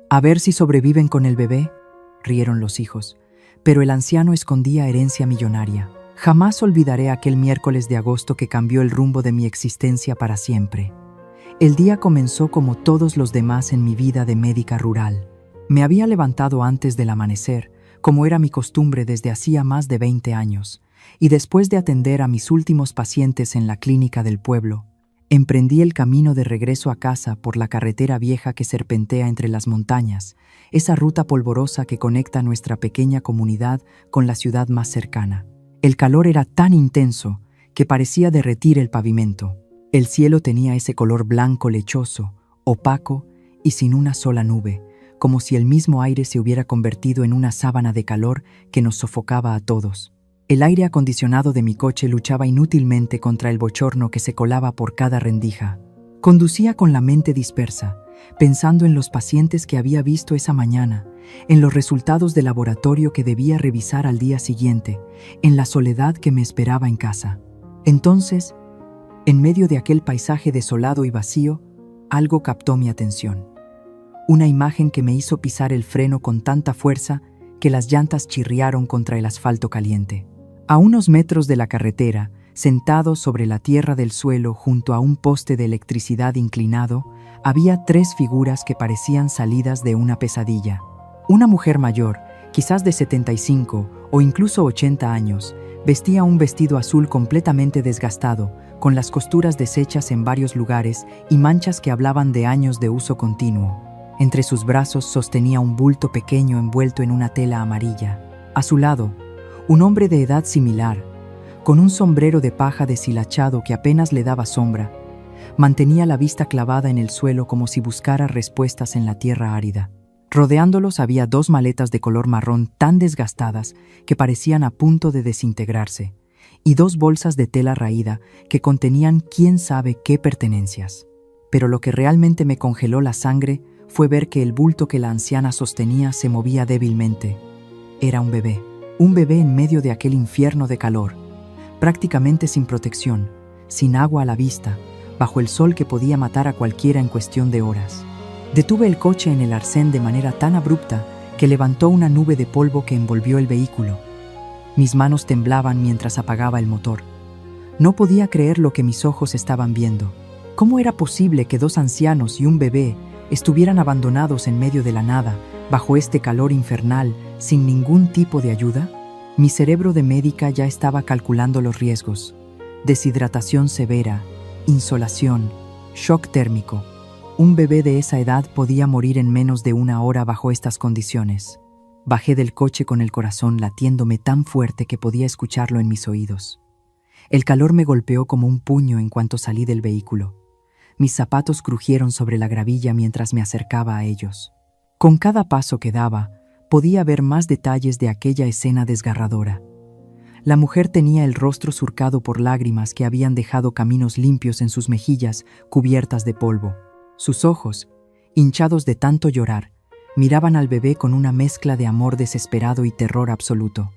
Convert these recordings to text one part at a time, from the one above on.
A ver si sobreviven con el bebé, rieron los hijos, pero el anciano escondía herencia millonaria. Jamás olvidaré aquel miércoles de agosto que cambió el rumbo de mi existencia para siempre. El día comenzó como todos los demás en mi vida de médica rural. Me había levantado antes del amanecer, como era mi costumbre desde hacía más de 20 años, y después de atender a mis últimos pacientes en la clínica del pueblo, emprendí el camino de regreso a casa por la carretera vieja que serpentea entre las montañas, esa ruta polvorosa que conecta nuestra pequeña comunidad con la ciudad más cercana. El calor era tan intenso que parecía derretir el pavimento. El cielo tenía ese color blanco lechoso, opaco y sin una sola nube, como si el mismo aire se hubiera convertido en una sábana de calor que nos sofocaba a todos. El aire acondicionado de mi coche luchaba inútilmente contra el bochorno que se colaba por cada rendija. Conducía con la mente dispersa, pensando en los pacientes que había visto esa mañana, en los resultados de laboratorio que debía revisar al día siguiente, en la soledad que me esperaba en casa. Entonces, en medio de aquel paisaje desolado y vacío, algo captó mi atención. Una imagen que me hizo pisar el freno con tanta fuerza que las llantas chirriaron contra el asfalto caliente. A unos metros de la carretera, sentado sobre la tierra del suelo junto a un poste de electricidad inclinado, había 3 figuras que parecían salidas de una pesadilla. Una mujer mayor, quizás de 75 o incluso 80 años, vestía un vestido azul completamente desgastado, con las costuras deshechas en varios lugares y manchas que hablaban de años de uso continuo. Entre sus brazos sostenía un bulto pequeño envuelto en una tela amarilla. A su lado, un hombre de edad similar, con un sombrero de paja deshilachado que apenas le daba sombra, mantenía la vista clavada en el suelo como si buscara respuestas en la tierra árida. Rodeándolos había 2 maletas de color marrón tan desgastadas que parecían a punto de desintegrarse, y 2 bolsas de tela raída que contenían quién sabe qué pertenencias. Pero lo que realmente me congeló la sangre fue ver que el bulto que la anciana sostenía se movía débilmente. Era un bebé en medio de aquel infierno de calor, prácticamente sin protección, sin agua a la vista, bajo el sol que podía matar a cualquiera en cuestión de horas. Detuve el coche en el arcén de manera tan abrupta que levantó una nube de polvo que envolvió el vehículo. Mis manos temblaban mientras apagaba el motor. No podía creer lo que mis ojos estaban viendo. ¿Cómo era posible que 2 ancianos y un bebé estuvieran abandonados en medio de la nada, bajo este calor infernal, sin ningún tipo de ayuda? Mi cerebro de médica ya estaba calculando los riesgos: deshidratación severa, insolación, shock térmico. Un bebé de esa edad podía morir en menos de 1 hora bajo estas condiciones. Bajé del coche con el corazón latiéndome tan fuerte que podía escucharlo en mis oídos. El calor me golpeó como un puño en cuanto salí del vehículo. Mis zapatos crujieron sobre la gravilla mientras me acercaba a ellos. Con cada paso que daba, podía ver más detalles de aquella escena desgarradora. La mujer tenía el rostro surcado por lágrimas que habían dejado caminos limpios en sus mejillas cubiertas de polvo. Sus ojos, hinchados de tanto llorar, miraban al bebé con una mezcla de amor desesperado y terror absoluto.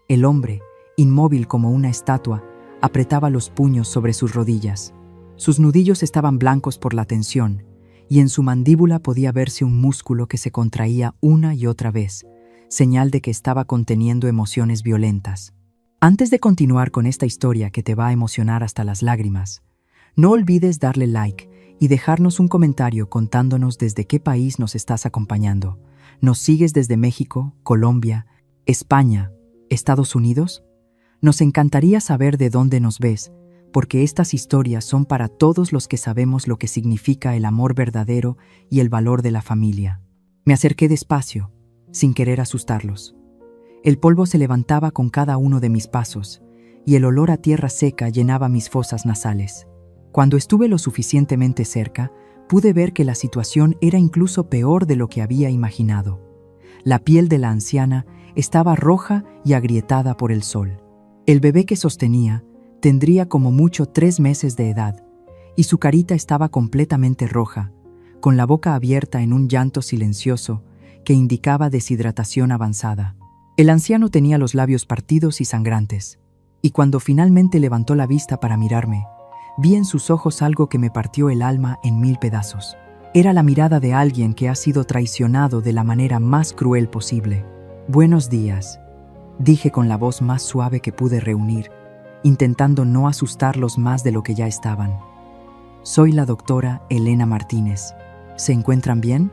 El hombre, inmóvil como una estatua, apretaba los puños sobre sus rodillas. Sus nudillos estaban blancos por la tensión, y en su mandíbula podía verse un músculo que se contraía una y otra vez, señal de que estaba conteniendo emociones violentas. Antes de continuar con esta historia que te va a emocionar hasta las lágrimas, no olvides darle like y dejarnos un comentario contándonos desde qué país nos estás acompañando. ¿Nos sigues desde México, Colombia, España, Estados Unidos? Nos encantaría saber de dónde nos ves, porque estas historias son para todos los que sabemos lo que significa el amor verdadero y el valor de la familia. Me acerqué despacio, sin querer asustarlos. El polvo se levantaba con cada uno de mis pasos, y el olor a tierra seca llenaba mis fosas nasales. Cuando estuve lo suficientemente cerca, pude ver que la situación era incluso peor de lo que había imaginado. La piel de la anciana estaba roja y agrietada por el sol. El bebé que sostenía tendría como mucho 3 meses de edad, y su carita estaba completamente roja, con la boca abierta en un llanto silencioso que indicaba deshidratación avanzada. El anciano tenía los labios partidos y sangrantes, y cuando finalmente levantó la vista para mirarme, vi en sus ojos algo que me partió el alma en 1000 pedazos. Era la mirada de alguien que ha sido traicionado de la manera más cruel posible. «Buenos días», dije con la voz más suave que pude reunir, intentando no asustarlos más de lo que ya estaban. «Soy la doctora Elena Martínez. ¿Se encuentran bien?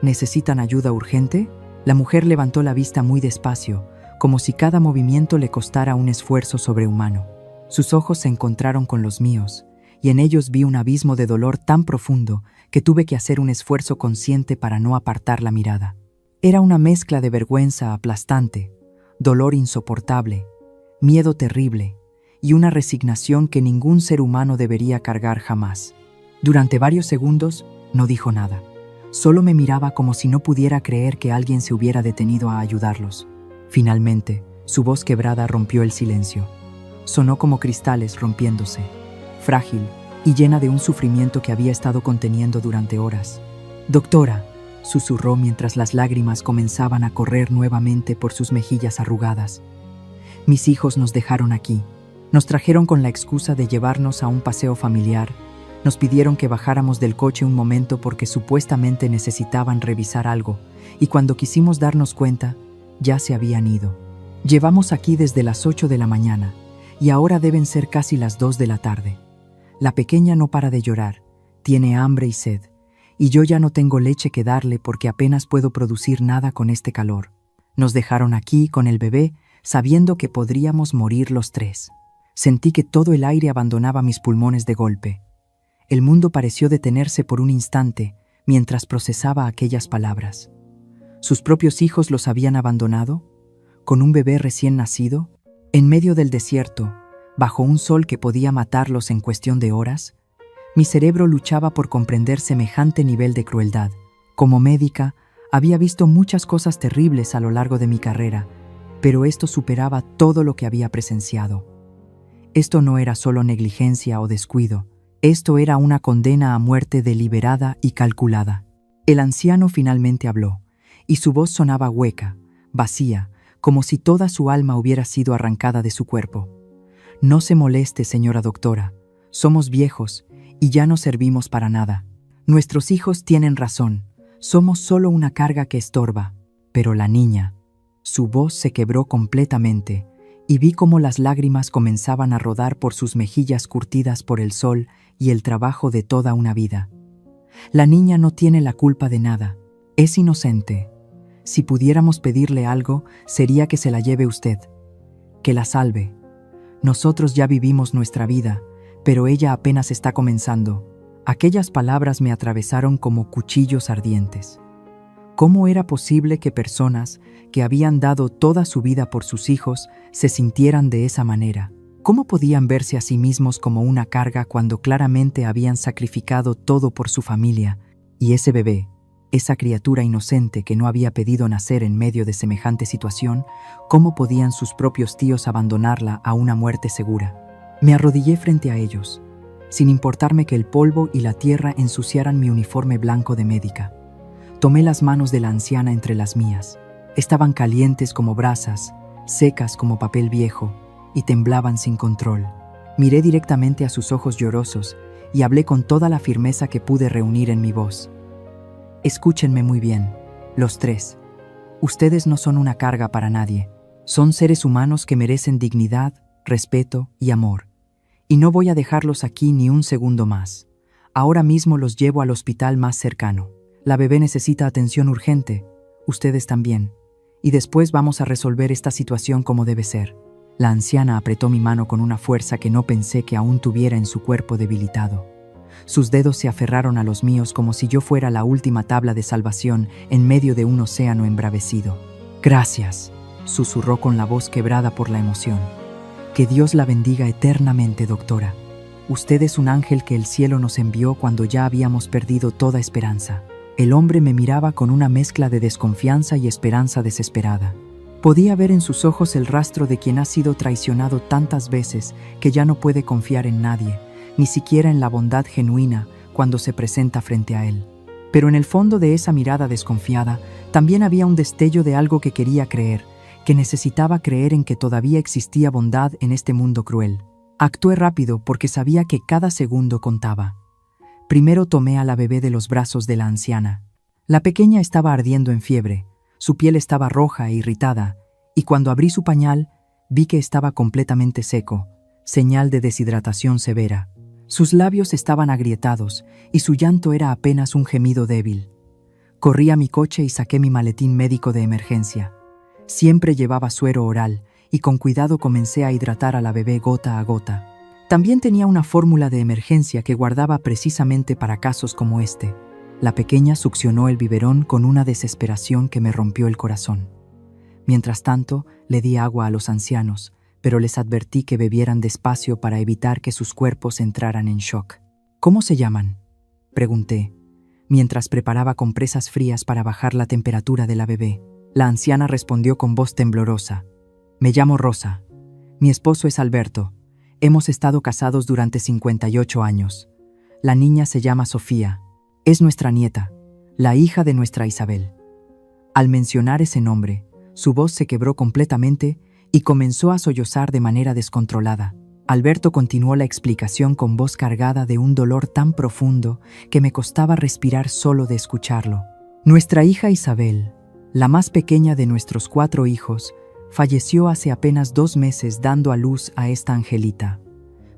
¿Necesitan ayuda urgente?» La mujer levantó la vista muy despacio, como si cada movimiento le costara un esfuerzo sobrehumano. Sus ojos se encontraron con los míos, y en ellos vi un abismo de dolor tan profundo que tuve que hacer un esfuerzo consciente para no apartar la mirada. Era una mezcla de vergüenza aplastante, dolor insoportable, miedo terrible y una resignación que ningún ser humano debería cargar jamás. Durante varios segundos no dijo nada. Solo me miraba como si no pudiera creer que alguien se hubiera detenido a ayudarlos. Finalmente, su voz quebrada rompió el silencio. Sonó como cristales rompiéndose, frágil y llena de un sufrimiento que había estado conteniendo durante horas. «Doctora», susurró mientras las lágrimas comenzaban a correr nuevamente por sus mejillas arrugadas. «Mis hijos nos dejaron aquí. Nos trajeron con la excusa de llevarnos a un paseo familiar. Nos pidieron que bajáramos del coche un momento porque supuestamente necesitaban revisar algo, y cuando quisimos darnos cuenta, ya se habían ido. Llevamos aquí desde las 8 de la mañana, y ahora deben ser casi las 2 de la tarde. La pequeña no para de llorar, tiene hambre y sed, y yo ya no tengo leche que darle porque apenas puedo producir nada con este calor. Nos dejaron aquí con el bebé, sabiendo que podríamos morir los tres». Sentí que todo el aire abandonaba mis pulmones de golpe. El mundo pareció detenerse por un instante mientras procesaba aquellas palabras. ¿Sus propios hijos los habían abandonado? ¿Con un bebé recién nacido? ¿En medio del desierto, bajo un sol que podía matarlos en cuestión de horas? Mi cerebro luchaba por comprender semejante nivel de crueldad. Como médica, había visto muchas cosas terribles a lo largo de mi carrera, pero esto superaba todo lo que había presenciado. Esto no era solo negligencia o descuido, esto era una condena a muerte deliberada y calculada. El anciano finalmente habló, y su voz sonaba hueca, vacía, como si toda su alma hubiera sido arrancada de su cuerpo. «No se moleste, señora doctora, somos viejos y ya no servimos para nada. Nuestros hijos tienen razón, somos solo una carga que estorba». Pero la niña, su voz se quebró completamente, y vi cómo las lágrimas comenzaban a rodar por sus mejillas curtidas por el sol y el trabajo de toda una vida. «La niña no tiene la culpa de nada, es inocente. Si pudiéramos pedirle algo, sería que se la lleve usted, que la salve. Nosotros ya vivimos nuestra vida, pero ella apenas está comenzando». Aquellas palabras me atravesaron como cuchillos ardientes. ¿Cómo era posible que personas que habían dado toda su vida por sus hijos se sintieran de esa manera? ¿Cómo podían verse a sí mismos como una carga cuando claramente habían sacrificado todo por su familia? Y ese bebé, esa criatura inocente que no había pedido nacer en medio de semejante situación, ¿cómo podían sus propios tíos abandonarla a una muerte segura? Me arrodillé frente a ellos, sin importarme que el polvo y la tierra ensuciaran mi uniforme blanco de médica. Tomé las manos de la anciana entre las mías. Estaban calientes como brasas, secas como papel viejo, y temblaban sin control. Miré directamente a sus ojos llorosos y hablé con toda la firmeza que pude reunir en mi voz. «Escúchenme muy bien, los tres. Ustedes no son una carga para nadie. Son seres humanos que merecen dignidad, respeto y amor. Y no voy a dejarlos aquí ni un segundo más. Ahora mismo los llevo al hospital más cercano. La bebé necesita atención urgente, ustedes también, y después vamos a resolver esta situación como debe ser». La anciana apretó mi mano con una fuerza que no pensé que aún tuviera en su cuerpo debilitado. Sus dedos se aferraron a los míos como si yo fuera la última tabla de salvación en medio de un océano embravecido. «Gracias», susurró con la voz quebrada por la emoción. «Que Dios la bendiga eternamente, doctora. Usted es un ángel que el cielo nos envió cuando ya habíamos perdido toda esperanza». El hombre me miraba con una mezcla de desconfianza y esperanza desesperada. Podía ver en sus ojos el rastro de quien ha sido traicionado tantas veces que ya no puede confiar en nadie, ni siquiera en la bondad genuina cuando se presenta frente a él. Pero en el fondo de esa mirada desconfiada también había un destello de algo que quería creer, que necesitaba creer en que todavía existía bondad en este mundo cruel. Actué rápido porque sabía que cada segundo contaba. Primero tomé a la bebé de los brazos de la anciana. La pequeña estaba ardiendo en fiebre, su piel estaba roja e irritada, y cuando abrí su pañal, vi que estaba completamente seco, señal de deshidratación severa. Sus labios estaban agrietados, y su llanto era apenas un gemido débil. Corrí a mi coche y saqué mi maletín médico de emergencia. Siempre llevaba suero oral, y con cuidado comencé a hidratar a la bebé gota a gota. También tenía una fórmula de emergencia que guardaba precisamente para casos como este. La pequeña succionó el biberón con una desesperación que me rompió el corazón. Mientras tanto, le di agua a los ancianos, pero les advertí que bebieran despacio para evitar que sus cuerpos entraran en shock. ¿Cómo se llaman?, pregunté, mientras preparaba compresas frías para bajar la temperatura de la bebé. La anciana respondió con voz temblorosa: «Me llamo Rosa. Mi esposo es Alberto. Hemos estado casados durante 58 años. La niña se llama Sofía. Es nuestra nieta, la hija de nuestra Isabel». Al mencionar ese nombre, su voz se quebró completamente y comenzó a sollozar de manera descontrolada. Alberto continuó la explicación con voz cargada de un dolor tan profundo que me costaba respirar solo de escucharlo. Nuestra hija Isabel, la más pequeña de nuestros 4 hijos, falleció hace apenas 2 meses dando a luz a esta angelita.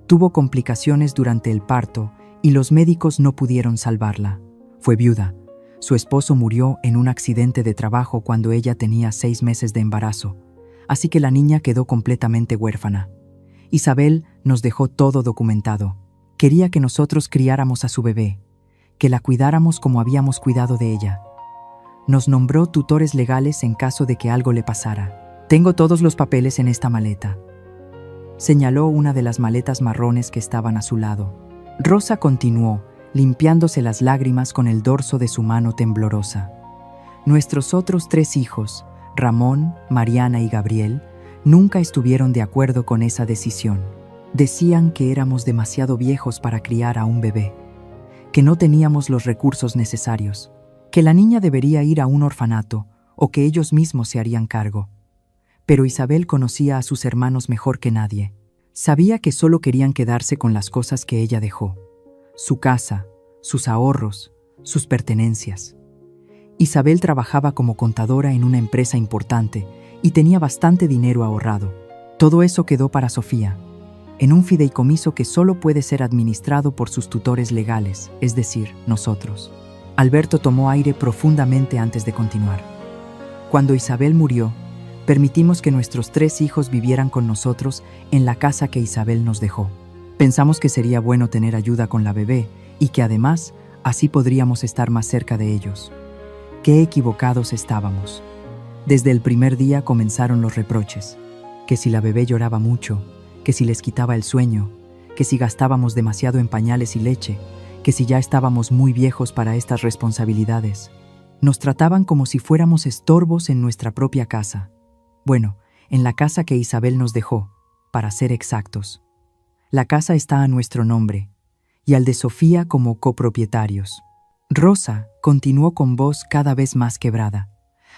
Tuvo complicaciones durante el parto y los médicos no pudieron salvarla. Fue viuda. Su esposo murió en un accidente de trabajo cuando ella tenía 6 meses de embarazo, así que la niña quedó completamente huérfana. Isabel nos dejó todo documentado. Quería que nosotros criáramos a su bebé, que la cuidáramos como habíamos cuidado de ella. Nos nombró tutores legales en caso de que algo le pasara. «Tengo todos los papeles en esta maleta», señaló una de las maletas marrones que estaban a su lado. Rosa continuó, limpiándose las lágrimas con el dorso de su mano temblorosa. Nuestros otros 3 hijos, Ramón, Mariana y Gabriel, nunca estuvieron de acuerdo con esa decisión. Decían que éramos demasiado viejos para criar a un bebé, que no teníamos los recursos necesarios, que la niña debería ir a un orfanato o que ellos mismos se harían cargo. Pero Isabel conocía a sus hermanos mejor que nadie. Sabía que solo querían quedarse con las cosas que ella dejó: su casa, sus ahorros, sus pertenencias. Isabel trabajaba como contadora en una empresa importante y tenía bastante dinero ahorrado. Todo eso quedó para Sofía, en un fideicomiso que solo puede ser administrado por sus tutores legales, es decir, nosotros. Alberto tomó aire profundamente antes de continuar. Cuando Isabel murió, permitimos que nuestros 3 hijos vivieran con nosotros en la casa que Isabel nos dejó. Pensamos que sería bueno tener ayuda con la bebé y que además así podríamos estar más cerca de ellos. Qué equivocados estábamos. Desde el primer día comenzaron los reproches: que si la bebé lloraba mucho, que si les quitaba el sueño, que si gastábamos demasiado en pañales y leche, que si ya estábamos muy viejos para estas responsabilidades. Nos trataban como si fuéramos estorbos en nuestra propia casa. Bueno, en la casa que Isabel nos dejó, para ser exactos. La casa está a nuestro nombre, y al de Sofía como copropietarios. Rosa continuó con voz cada vez más quebrada.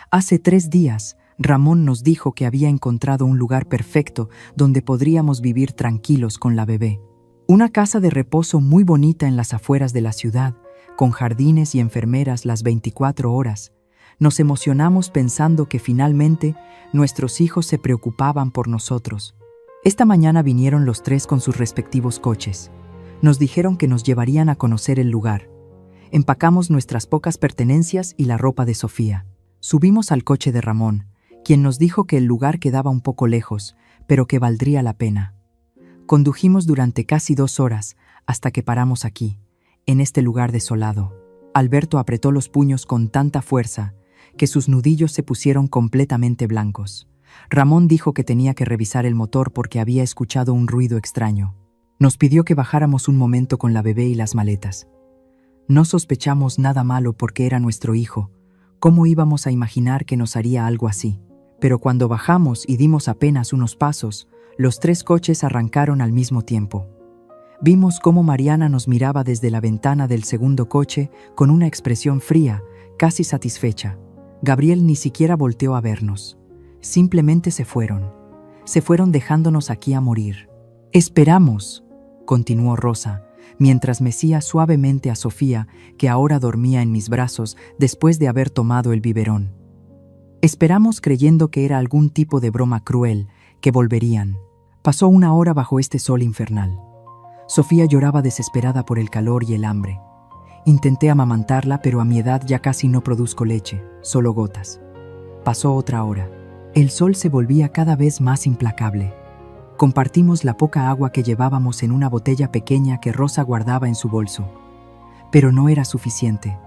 Hace 3 días, Ramón nos dijo que había encontrado un lugar perfecto donde podríamos vivir tranquilos con la bebé. Una casa de reposo muy bonita en las afueras de la ciudad, con jardines y enfermeras las 24 horas. Nos emocionamos pensando que finalmente nuestros hijos se preocupaban por nosotros. Esta mañana vinieron los 3 con sus respectivos coches. Nos dijeron que nos llevarían a conocer el lugar. Empacamos nuestras pocas pertenencias y la ropa de Sofía. Subimos al coche de Ramón, quien nos dijo que el lugar quedaba un poco lejos, pero que valdría la pena. Condujimos durante casi 2 horas hasta que paramos aquí, en este lugar desolado. Alberto apretó los puños con tanta fuerza que sus nudillos se pusieron completamente blancos. Ramón dijo que tenía que revisar el motor porque había escuchado un ruido extraño. Nos pidió que bajáramos un momento con la bebé y las maletas. No sospechamos nada malo porque era nuestro hijo. ¿Cómo íbamos a imaginar que nos haría algo así? Pero cuando bajamos y dimos apenas unos pasos, los 3 coches arrancaron al mismo tiempo. Vimos cómo Mariana nos miraba desde la ventana del segundo coche con una expresión fría, casi satisfecha. Gabriel ni siquiera volteó a vernos. Simplemente se fueron. Se fueron dejándonos aquí a morir. «Esperamos», continuó Rosa, mientras mecía suavemente a Sofía, que ahora dormía en mis brazos después de haber tomado el biberón. Esperamos creyendo que era algún tipo de broma cruel, que volverían. Pasó 1 hora bajo este sol infernal. Sofía lloraba desesperada por el calor y el hambre. Intenté amamantarla, pero a mi edad ya casi no produzco leche, solo gotas. Pasó otra hora. El sol se volvía cada vez más implacable. Compartimos la poca agua que llevábamos en una botella pequeña que Rosa guardaba en su bolso. Pero no era suficiente.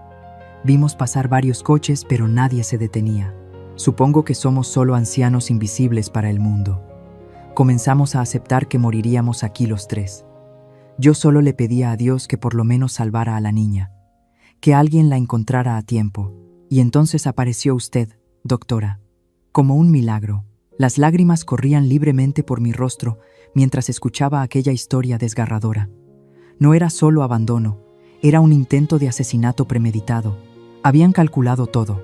Vimos pasar varios coches, pero nadie se detenía. Supongo que somos solo ancianos invisibles para el mundo. Comenzamos a aceptar que moriríamos aquí los tres. Yo solo le pedía a Dios que por lo menos salvara a la niña, que alguien la encontrara a tiempo. Y entonces apareció usted, doctora, como un milagro. Las lágrimas corrían libremente por mi rostro mientras escuchaba aquella historia desgarradora. No era solo abandono, era un intento de asesinato premeditado. Habían calculado todo.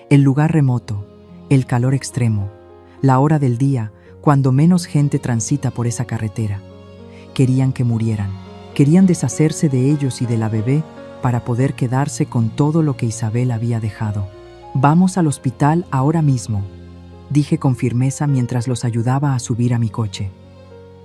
El lugar remoto, el calor extremo, la hora del día, cuando menos gente transita por esa carretera. Querían que murieran. Querían deshacerse de ellos y de la bebé para poder quedarse con todo lo que Isabel había dejado. Vamos al hospital ahora mismo, dije con firmeza mientras los ayudaba a subir a mi coche.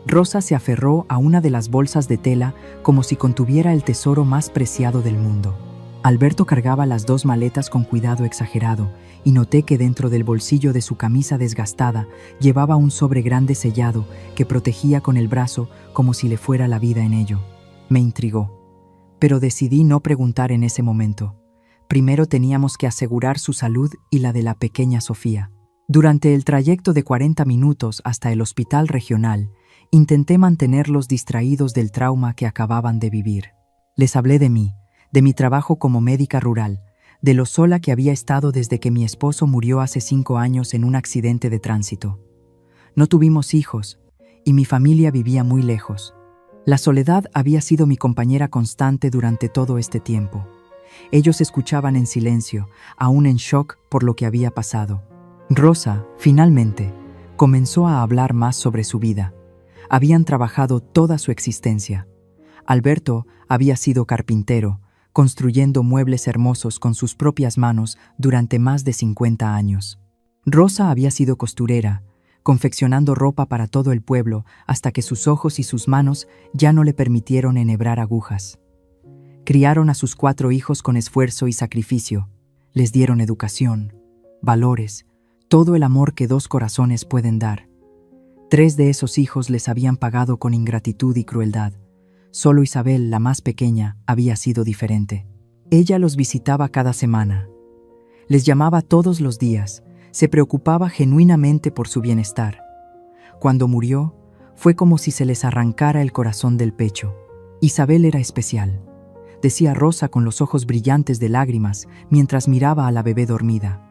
Rosa se aferró a una de las bolsas de tela como si contuviera el tesoro más preciado del mundo. Alberto cargaba las 2 maletas con cuidado exagerado y noté que dentro del bolsillo de su camisa desgastada llevaba un sobre grande sellado que protegía con el brazo como si le fuera la vida en ello. Me intrigó, pero decidí no preguntar en ese momento. Primero teníamos que asegurar su salud y la de la pequeña Sofía. Durante el trayecto de 40 minutos hasta el hospital regional, intenté mantenerlos distraídos del trauma que acababan de vivir. Les hablé de mí, de mi trabajo como médica rural, de lo sola que había estado desde que mi esposo murió hace 5 años en un accidente de tránsito. No tuvimos hijos, y mi familia vivía muy lejos. La soledad había sido mi compañera constante durante todo este tiempo. Ellos escuchaban en silencio, aún en shock por lo que había pasado. Rosa, finalmente, comenzó a hablar más sobre su vida. Habían trabajado toda su existencia. Alberto había sido carpintero, construyendo muebles hermosos con sus propias manos durante más de 50 años. Rosa había sido costurera, confeccionando ropa para todo el pueblo hasta que sus ojos y sus manos ya no le permitieron enhebrar agujas. Criaron a sus 4 hijos con esfuerzo y sacrificio. Les dieron educación, valores, todo el amor que 2 corazones pueden dar. 3 de esos hijos les habían pagado con ingratitud y crueldad. Solo Isabel, la más pequeña, había sido diferente. Ella los visitaba cada semana. Les llamaba todos los días, se preocupaba genuinamente por su bienestar. Cuando murió, fue como si se les arrancara el corazón del pecho. Isabel era especial, decía Rosa con los ojos brillantes de lágrimas mientras miraba a la bebé dormida.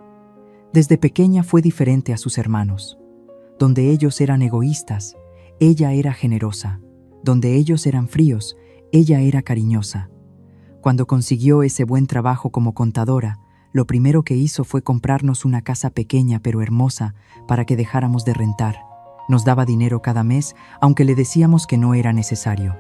Desde pequeña fue diferente a sus hermanos. Donde ellos eran egoístas, ella era generosa. Donde ellos eran fríos, ella era cariñosa. Cuando consiguió ese buen trabajo como contadora, lo primero que hizo fue comprarnos una casa pequeña pero hermosa para que dejáramos de rentar. Nos daba dinero cada mes, aunque le decíamos que no era necesario.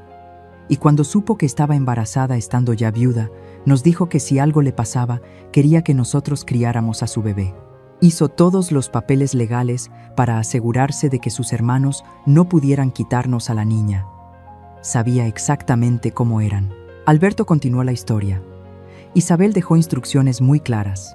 Y cuando supo que estaba embarazada estando ya viuda, nos dijo que si algo le pasaba, quería que nosotros criáramos a su bebé. Hizo todos los papeles legales para asegurarse de que sus hermanos no pudieran quitarnos a la niña. Sabía exactamente cómo eran. Alberto continuó la historia. Isabel dejó instrucciones muy claras.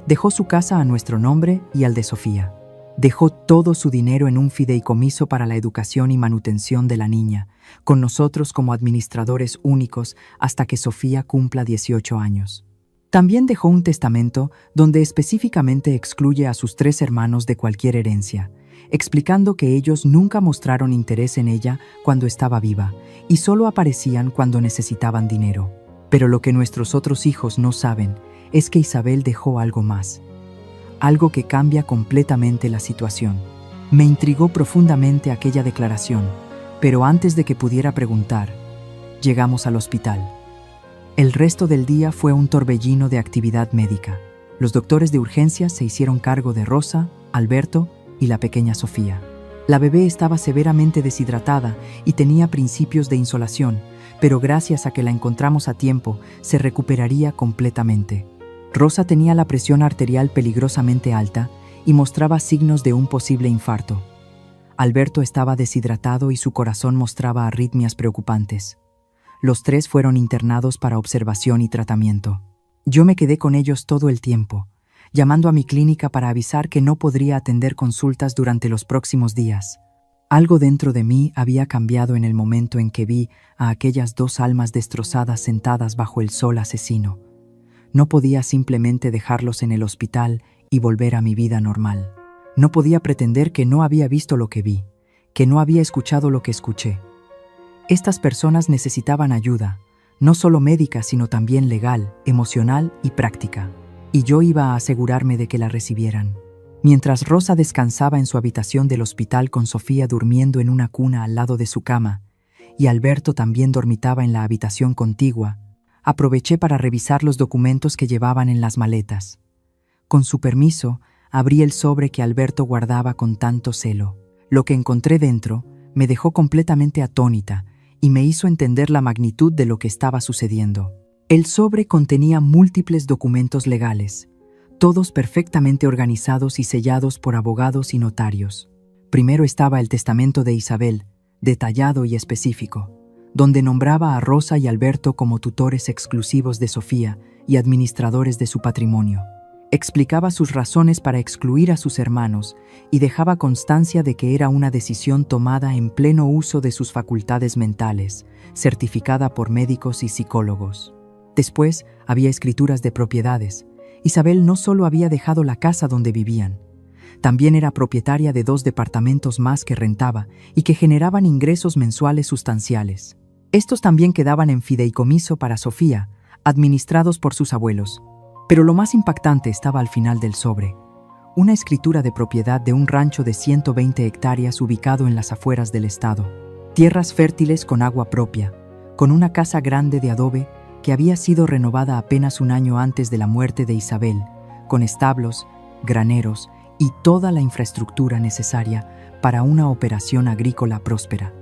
Dejó su casa a nuestro nombre y al de Sofía. Dejó todo su dinero en un fideicomiso para la educación y manutención de la niña, con nosotros como administradores únicos hasta que Sofía cumpla 18 años. También dejó un testamento donde específicamente excluye a sus 3 hermanos de cualquier herencia, explicando que ellos nunca mostraron interés en ella cuando estaba viva y solo aparecían cuando necesitaban dinero. Pero lo que nuestros otros hijos no saben es que Isabel dejó algo más, algo que cambia completamente la situación. Me intrigó profundamente aquella declaración, pero antes de que pudiera preguntar, llegamos al hospital. El resto del día fue un torbellino de actividad médica. Los doctores de urgencias se hicieron cargo de Rosa, Alberto y la pequeña Sofía. La bebé estaba severamente deshidratada y tenía principios de insolación, pero gracias a que la encontramos a tiempo, se recuperaría completamente. Rosa tenía la presión arterial peligrosamente alta y mostraba signos de un posible infarto. Alberto estaba deshidratado y su corazón mostraba arritmias preocupantes. Los tres fueron internados para observación y tratamiento. Yo me quedé con ellos todo el tiempo, llamando a mi clínica para avisar que no podría atender consultas durante los próximos días. Algo dentro de mí había cambiado en el momento en que vi a aquellas dos almas destrozadas sentadas bajo el sol asesino. No podía simplemente dejarlos en el hospital y volver a mi vida normal. No podía pretender que no había visto lo que vi, que no había escuchado lo que escuché. Estas personas necesitaban ayuda, no solo médica, sino también legal, emocional y práctica. Y yo iba a asegurarme de que la recibieran. Mientras Rosa descansaba en su habitación del hospital con Sofía durmiendo en una cuna al lado de su cama, y Alberto también dormitaba en la habitación contigua, aproveché para revisar los documentos que llevaban en las maletas. Con su permiso, abrí el sobre que Alberto guardaba con tanto celo. Lo que encontré dentro me dejó completamente atónita y me hizo entender la magnitud de lo que estaba sucediendo. El sobre contenía múltiples documentos legales, todos perfectamente organizados y sellados por abogados y notarios. Primero estaba el testamento de Isabel, detallado y específico, donde nombraba a Rosa y Alberto como tutores exclusivos de Sofía y administradores de su patrimonio. Explicaba sus razones para excluir a sus hermanos y dejaba constancia de que era una decisión tomada en pleno uso de sus facultades mentales, certificada por médicos y psicólogos. Después había escrituras de propiedades. Isabel no solo había dejado la casa donde vivían, también era propietaria de 2 departamentos más que rentaba y que generaban ingresos mensuales sustanciales. Estos también quedaban en fideicomiso para Sofía, administrados por sus abuelos. Pero lo más impactante estaba al final del sobre, una escritura de propiedad de un rancho de 120 hectáreas ubicado en las afueras del estado. Tierras fértiles con agua propia, con una casa grande de adobe que había sido renovada apenas un año antes de la muerte de Isabel, con establos, graneros y toda la infraestructura necesaria para una operación agrícola próspera.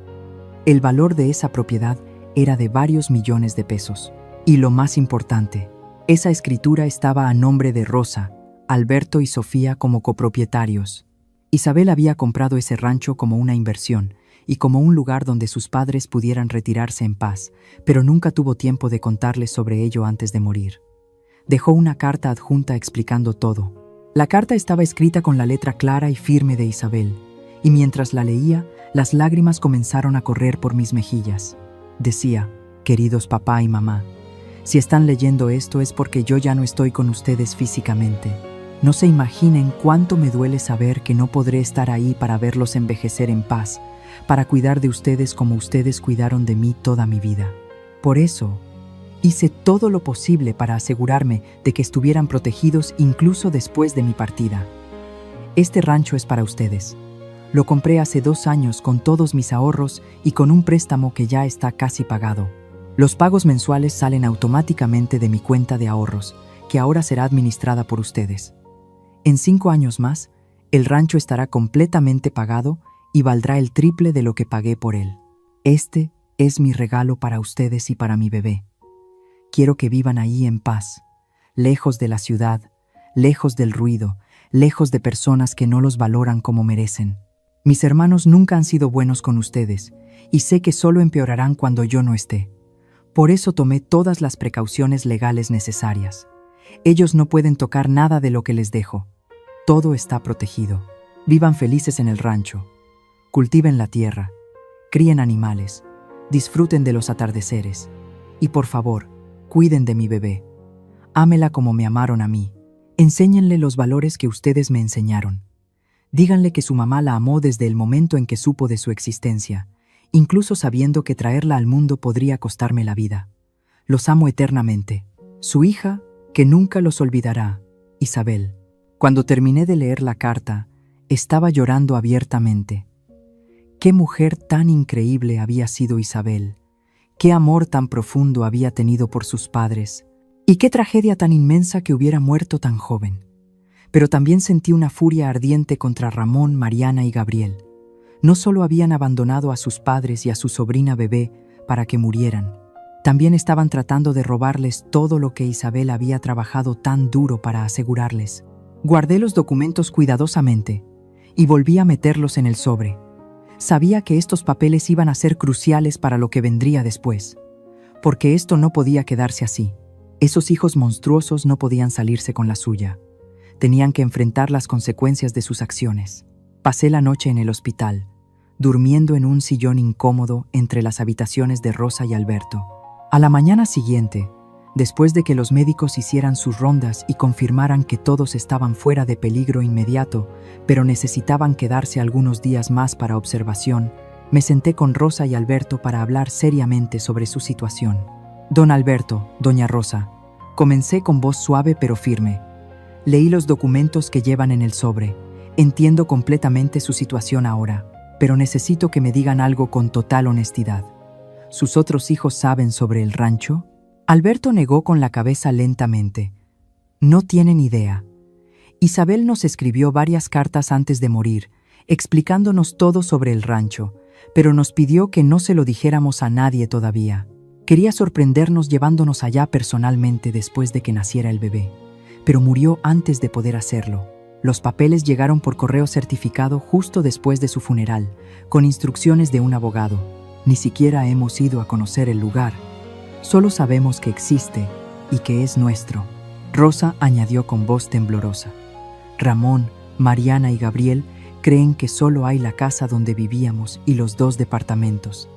El valor de esa propiedad era de varios millones de pesos. Y lo más importante, esa escritura estaba a nombre de Rosa, Alberto y Sofía como copropietarios. Isabel había comprado ese rancho como una inversión y como un lugar donde sus padres pudieran retirarse en paz, pero nunca tuvo tiempo de contarles sobre ello antes de morir. Dejó una carta adjunta explicando todo. La carta estaba escrita con la letra clara y firme de Isabel, y mientras la leía, las lágrimas comenzaron a correr por mis mejillas. Decía: queridos papá y mamá, si están leyendo esto es porque yo ya no estoy con ustedes físicamente. No se imaginen cuánto me duele saber que no podré estar ahí para verlos envejecer en paz, para cuidar de ustedes como ustedes cuidaron de mí toda mi vida. Por eso, hice todo lo posible para asegurarme de que estuvieran protegidos incluso después de mi partida. Este rancho es para ustedes. Lo compré hace 2 años con todos mis ahorros y con un préstamo que ya está casi pagado. Los pagos mensuales salen automáticamente de mi cuenta de ahorros, que ahora será administrada por ustedes. En 5 años más, el rancho estará completamente pagado y valdrá el triple de lo que pagué por él. Este es mi regalo para ustedes y para mi bebé. Quiero que vivan ahí en paz, lejos de la ciudad, lejos del ruido, lejos de personas que no los valoran como merecen. Mis hermanos nunca han sido buenos con ustedes, y sé que solo empeorarán cuando yo no esté. Por eso tomé todas las precauciones legales necesarias. Ellos no pueden tocar nada de lo que les dejo. Todo está protegido. Vivan felices en el rancho. Cultiven la tierra. Críen animales. Disfruten de los atardeceres. Y por favor, cuiden de mi bebé. Ámela como me amaron a mí. Enséñenle los valores que ustedes me enseñaron. Díganle que su mamá la amó desde el momento en que supo de su existencia, incluso sabiendo que traerla al mundo podría costarme la vida. Los amo eternamente. Su hija, que nunca los olvidará, Isabel. Cuando terminé de leer la carta, estaba llorando abiertamente. Qué mujer tan increíble había sido Isabel. Qué amor tan profundo había tenido por sus padres. Y qué tragedia tan inmensa que hubiera muerto tan joven. Pero también sentí una furia ardiente contra Ramón, Mariana y Gabriel. No solo habían abandonado a sus padres y a su sobrina bebé para que murieran, También estaban tratando de robarles todo lo que Isabel había trabajado tan duro para asegurarles. Guardé los documentos cuidadosamente y volví a meterlos en el sobre. Sabía que estos papeles iban a ser cruciales para lo que vendría después, porque esto no podía quedarse así. Esos hijos monstruosos no podían salirse con la suya. Tenían que enfrentar las consecuencias de sus acciones. Pasé la noche en el hospital, durmiendo en un sillón incómodo entre las habitaciones de Rosa y Alberto. A la mañana siguiente, después de que los médicos hicieran sus rondas y confirmaran que todos estaban fuera de peligro inmediato, pero necesitaban quedarse algunos días más para observación, me senté con Rosa y Alberto para hablar seriamente sobre su situación. Don Alberto, doña Rosa, comencé con voz suave pero firme. Leí los documentos que llevan en el sobre. Entiendo completamente su situación ahora, pero necesito que me digan algo con total honestidad. ¿Sus otros hijos saben sobre el rancho? Alberto negó con la cabeza lentamente. No tienen idea. Isabel nos escribió varias cartas antes de morir, explicándonos todo sobre el rancho, pero nos pidió que no se lo dijéramos a nadie todavía. Quería sorprendernos llevándonos allá personalmente después de que naciera el bebé, pero murió antes de poder hacerlo. Los papeles llegaron por correo certificado justo después de su funeral, con instrucciones de un abogado. Ni siquiera hemos ido a conocer el lugar. Solo sabemos que existe y que es nuestro. Rosa añadió con voz temblorosa. Ramón, Mariana y Gabriel creen que solo hay la casa donde vivíamos y los 2 departamentos.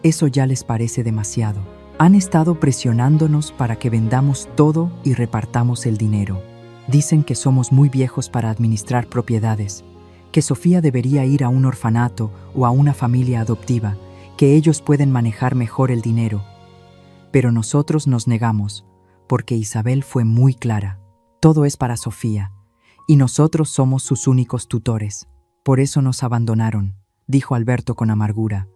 Eso ya les parece demasiado. Han estado presionándonos para que vendamos todo y repartamos el dinero. Dicen que somos muy viejos para administrar propiedades, que Sofía debería ir a un orfanato o a una familia adoptiva, que ellos pueden manejar mejor el dinero. Pero nosotros nos negamos, porque Isabel fue muy clara. Todo es para Sofía, y nosotros somos sus únicos tutores. Por eso nos abandonaron, dijo Alberto con amargura.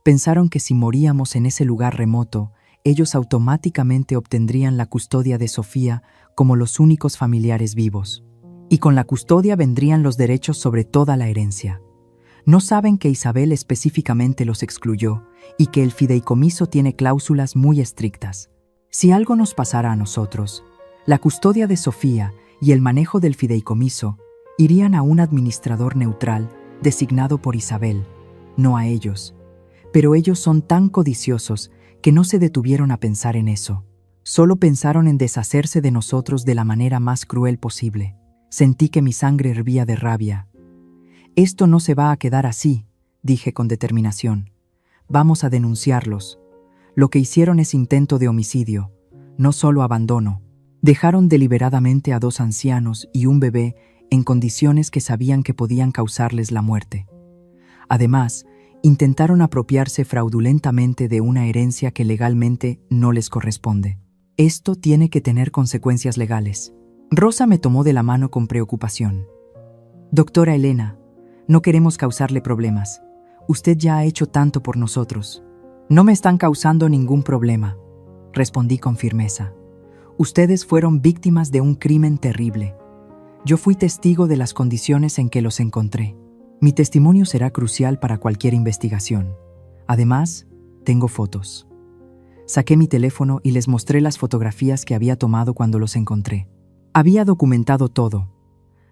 Pensaron que si moríamos en ese lugar remoto, ellos automáticamente obtendrían la custodia de Sofía como los únicos familiares vivos. Y con la custodia vendrían los derechos sobre toda la herencia. No saben que Isabel específicamente los excluyó y que el fideicomiso tiene cláusulas muy estrictas. Si algo nos pasara a nosotros, la custodia de Sofía y el manejo del fideicomiso irían a un administrador neutral designado por Isabel, no a ellos. Pero ellos son tan codiciosos que no se detuvieron a pensar en eso. Solo pensaron en deshacerse de nosotros de la manera más cruel posible. Sentí que mi sangre hervía de rabia. Esto no se va a quedar así, dije con determinación. Vamos a denunciarlos. Lo que hicieron es intento de homicidio, no solo abandono. Dejaron deliberadamente a 2 ancianos y un bebé en condiciones que sabían que podían causarles la muerte. Además, intentaron apropiarse fraudulentamente de una herencia que legalmente no les corresponde. Esto tiene que tener consecuencias legales. Rosa me tomó de la mano con preocupación. Doctora Elena, no queremos causarle problemas. Usted ya ha hecho tanto por nosotros. No me están causando ningún problema, respondí con firmeza. Ustedes fueron víctimas de un crimen terrible. Yo fui testigo de las condiciones en que los encontré. Mi testimonio será crucial para cualquier investigación. Además, tengo fotos. Saqué mi teléfono y les mostré las fotografías que había tomado cuando los encontré. Había documentado todo: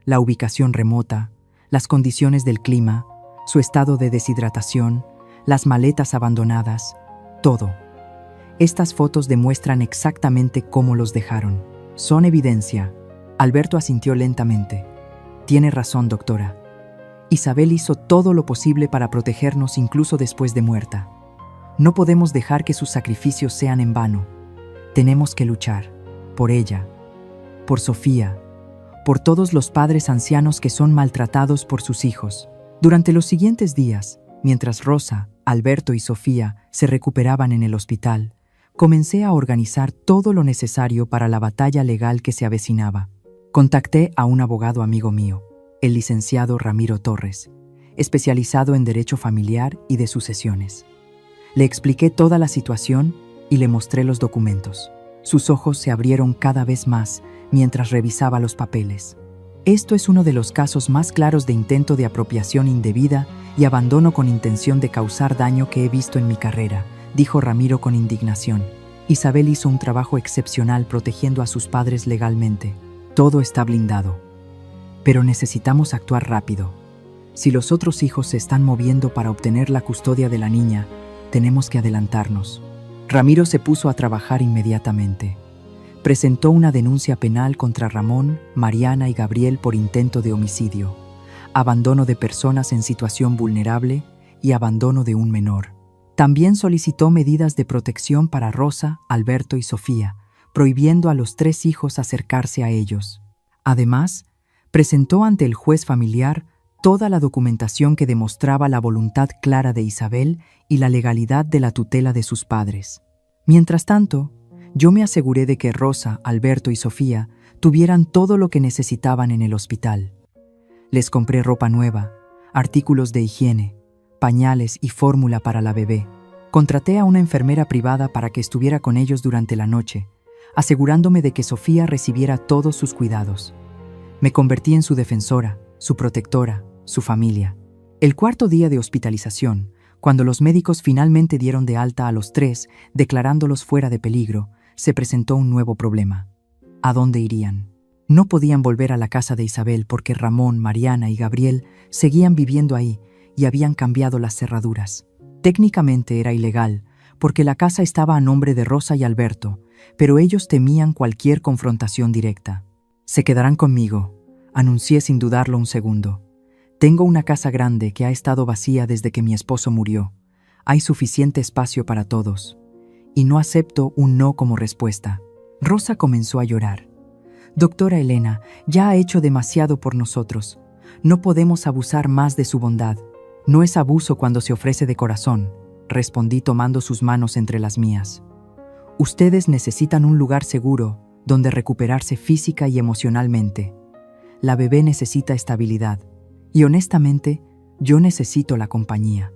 la ubicación remota, las condiciones del clima, su estado de deshidratación, las maletas abandonadas, todo. Estas fotos demuestran exactamente cómo los dejaron. Son evidencia. Alberto asintió lentamente. Tiene razón, doctora. Isabel hizo todo lo posible para protegernos incluso después de muerta. No podemos dejar que sus sacrificios sean en vano. Tenemos que luchar. Por ella. Por Sofía. Por todos los padres ancianos que son maltratados por sus hijos. Durante los siguientes días, mientras Rosa, Alberto y Sofía se recuperaban en el hospital, comencé a organizar todo lo necesario para la batalla legal que se avecinaba. Contacté a un abogado amigo mío, el licenciado Ramiro Torres, especializado en derecho familiar y de sucesiones. Le expliqué toda la situación y le mostré los documentos. Sus ojos se abrieron cada vez más mientras revisaba los papeles. Esto es uno de los casos más claros de intento de apropiación indebida y abandono con intención de causar daño que he visto en mi carrera, dijo Ramiro con indignación. Isabel hizo un trabajo excepcional protegiendo a sus padres legalmente. Todo está blindado. Pero necesitamos actuar rápido. Si los otros hijos se están moviendo para obtener la custodia de la niña, tenemos que adelantarnos. Ramiro se puso a trabajar inmediatamente. Presentó una denuncia penal contra Ramón, Mariana y Gabriel por intento de homicidio, abandono de personas en situación vulnerable y abandono de un menor. También solicitó medidas de protección para Rosa, Alberto y Sofía, prohibiendo a los 3 hijos acercarse a ellos. Además, presentó ante el juez familiar toda la documentación que demostraba la voluntad clara de Isabel y la legalidad de la tutela de sus padres. Mientras tanto, yo me aseguré de que Rosa, Alberto y Sofía tuvieran todo lo que necesitaban en el hospital. Les compré ropa nueva, artículos de higiene, pañales y fórmula para la bebé. Contraté a una enfermera privada para que estuviera con ellos durante la noche, asegurándome de que Sofía recibiera todos sus cuidados. Me convertí en su defensora, su protectora, su familia. El 4.º día de hospitalización, cuando los médicos finalmente dieron de alta a los 3, declarándolos fuera de peligro, se presentó un nuevo problema. ¿A dónde irían? No podían volver a la casa de Isabel porque Ramón, Mariana y Gabriel seguían viviendo ahí y habían cambiado las cerraduras. Técnicamente era ilegal, porque la casa estaba a nombre de Rosa y Alberto, pero ellos temían cualquier confrontación directa. «Se quedarán conmigo», anuncié sin dudarlo un segundo. «Tengo una casa grande que ha estado vacía desde que mi esposo murió. Hay suficiente espacio para todos. Y no acepto un no como respuesta». Rosa comenzó a llorar. «Doctora Elena, ya ha hecho demasiado por nosotros. No podemos abusar más de su bondad». «No es abuso cuando se ofrece de corazón», respondí tomando sus manos entre las mías. «Ustedes necesitan un lugar seguro donde recuperarse física y emocionalmente. La bebé necesita estabilidad. Y honestamente, yo necesito la compañía.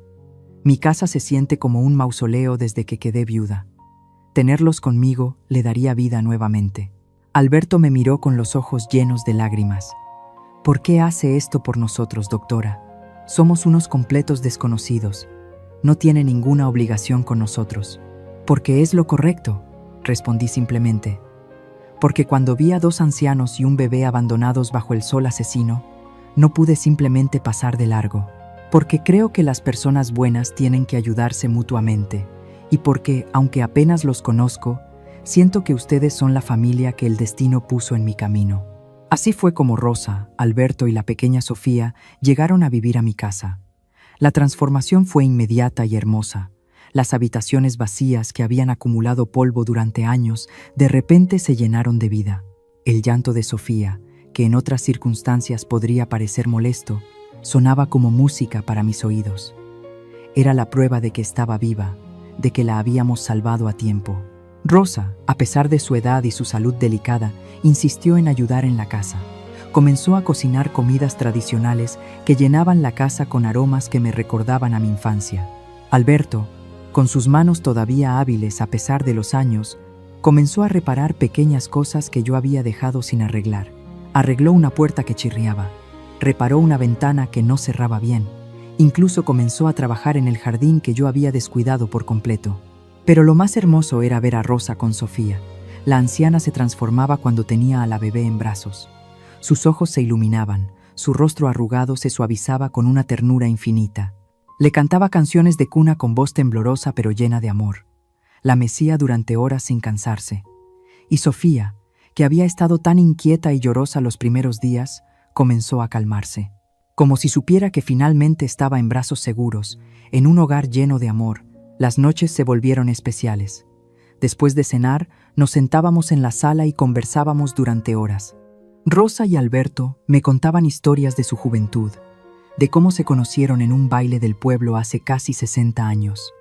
Mi casa se siente como un mausoleo desde que quedé viuda. Tenerlos conmigo le daría vida nuevamente». Alberto me miró con los ojos llenos de lágrimas. «¿Por qué hace esto por nosotros, doctora? Somos unos completos desconocidos. No tiene ninguna obligación con nosotros». «Porque es lo correcto», respondí simplemente. «Porque cuando vi a 2 ancianos y un bebé abandonados bajo el sol asesino, no pude simplemente pasar de largo. Porque creo que las personas buenas tienen que ayudarse mutuamente. Y porque, aunque apenas los conozco, siento que ustedes son la familia que el destino puso en mi camino». Así fue como Rosa, Alberto y la pequeña Sofía llegaron a vivir a mi casa. La transformación fue inmediata y hermosa. Las habitaciones vacías que habían acumulado polvo durante años, de repente se llenaron de vida. El llanto de Sofía, que en otras circunstancias podría parecer molesto, sonaba como música para mis oídos. Era la prueba de que estaba viva, de que la habíamos salvado a tiempo. Rosa, a pesar de su edad y su salud delicada, insistió en ayudar en la casa. Comenzó a cocinar comidas tradicionales que llenaban la casa con aromas que me recordaban a mi infancia. Alberto, con sus manos todavía hábiles a pesar de los años, comenzó a reparar pequeñas cosas que yo había dejado sin arreglar. Arregló una puerta que chirriaba, reparó una ventana que no cerraba bien, incluso comenzó a trabajar en el jardín que yo había descuidado por completo. Pero lo más hermoso era ver a Rosa con Sofía. La anciana se transformaba cuando tenía a la bebé en brazos. Sus ojos se iluminaban, su rostro arrugado se suavizaba con una ternura infinita. Le cantaba canciones de cuna con voz temblorosa pero llena de amor. La mecía durante horas sin cansarse. Y Sofía, que había estado tan inquieta y llorosa los primeros días, comenzó a calmarse. Como si supiera que finalmente estaba en brazos seguros, en un hogar lleno de amor. Las noches se volvieron especiales. Después de cenar, nos sentábamos en la sala y conversábamos durante horas. Rosa y Alberto me contaban historias de su juventud, de cómo se conocieron en un baile del pueblo hace casi 60 años,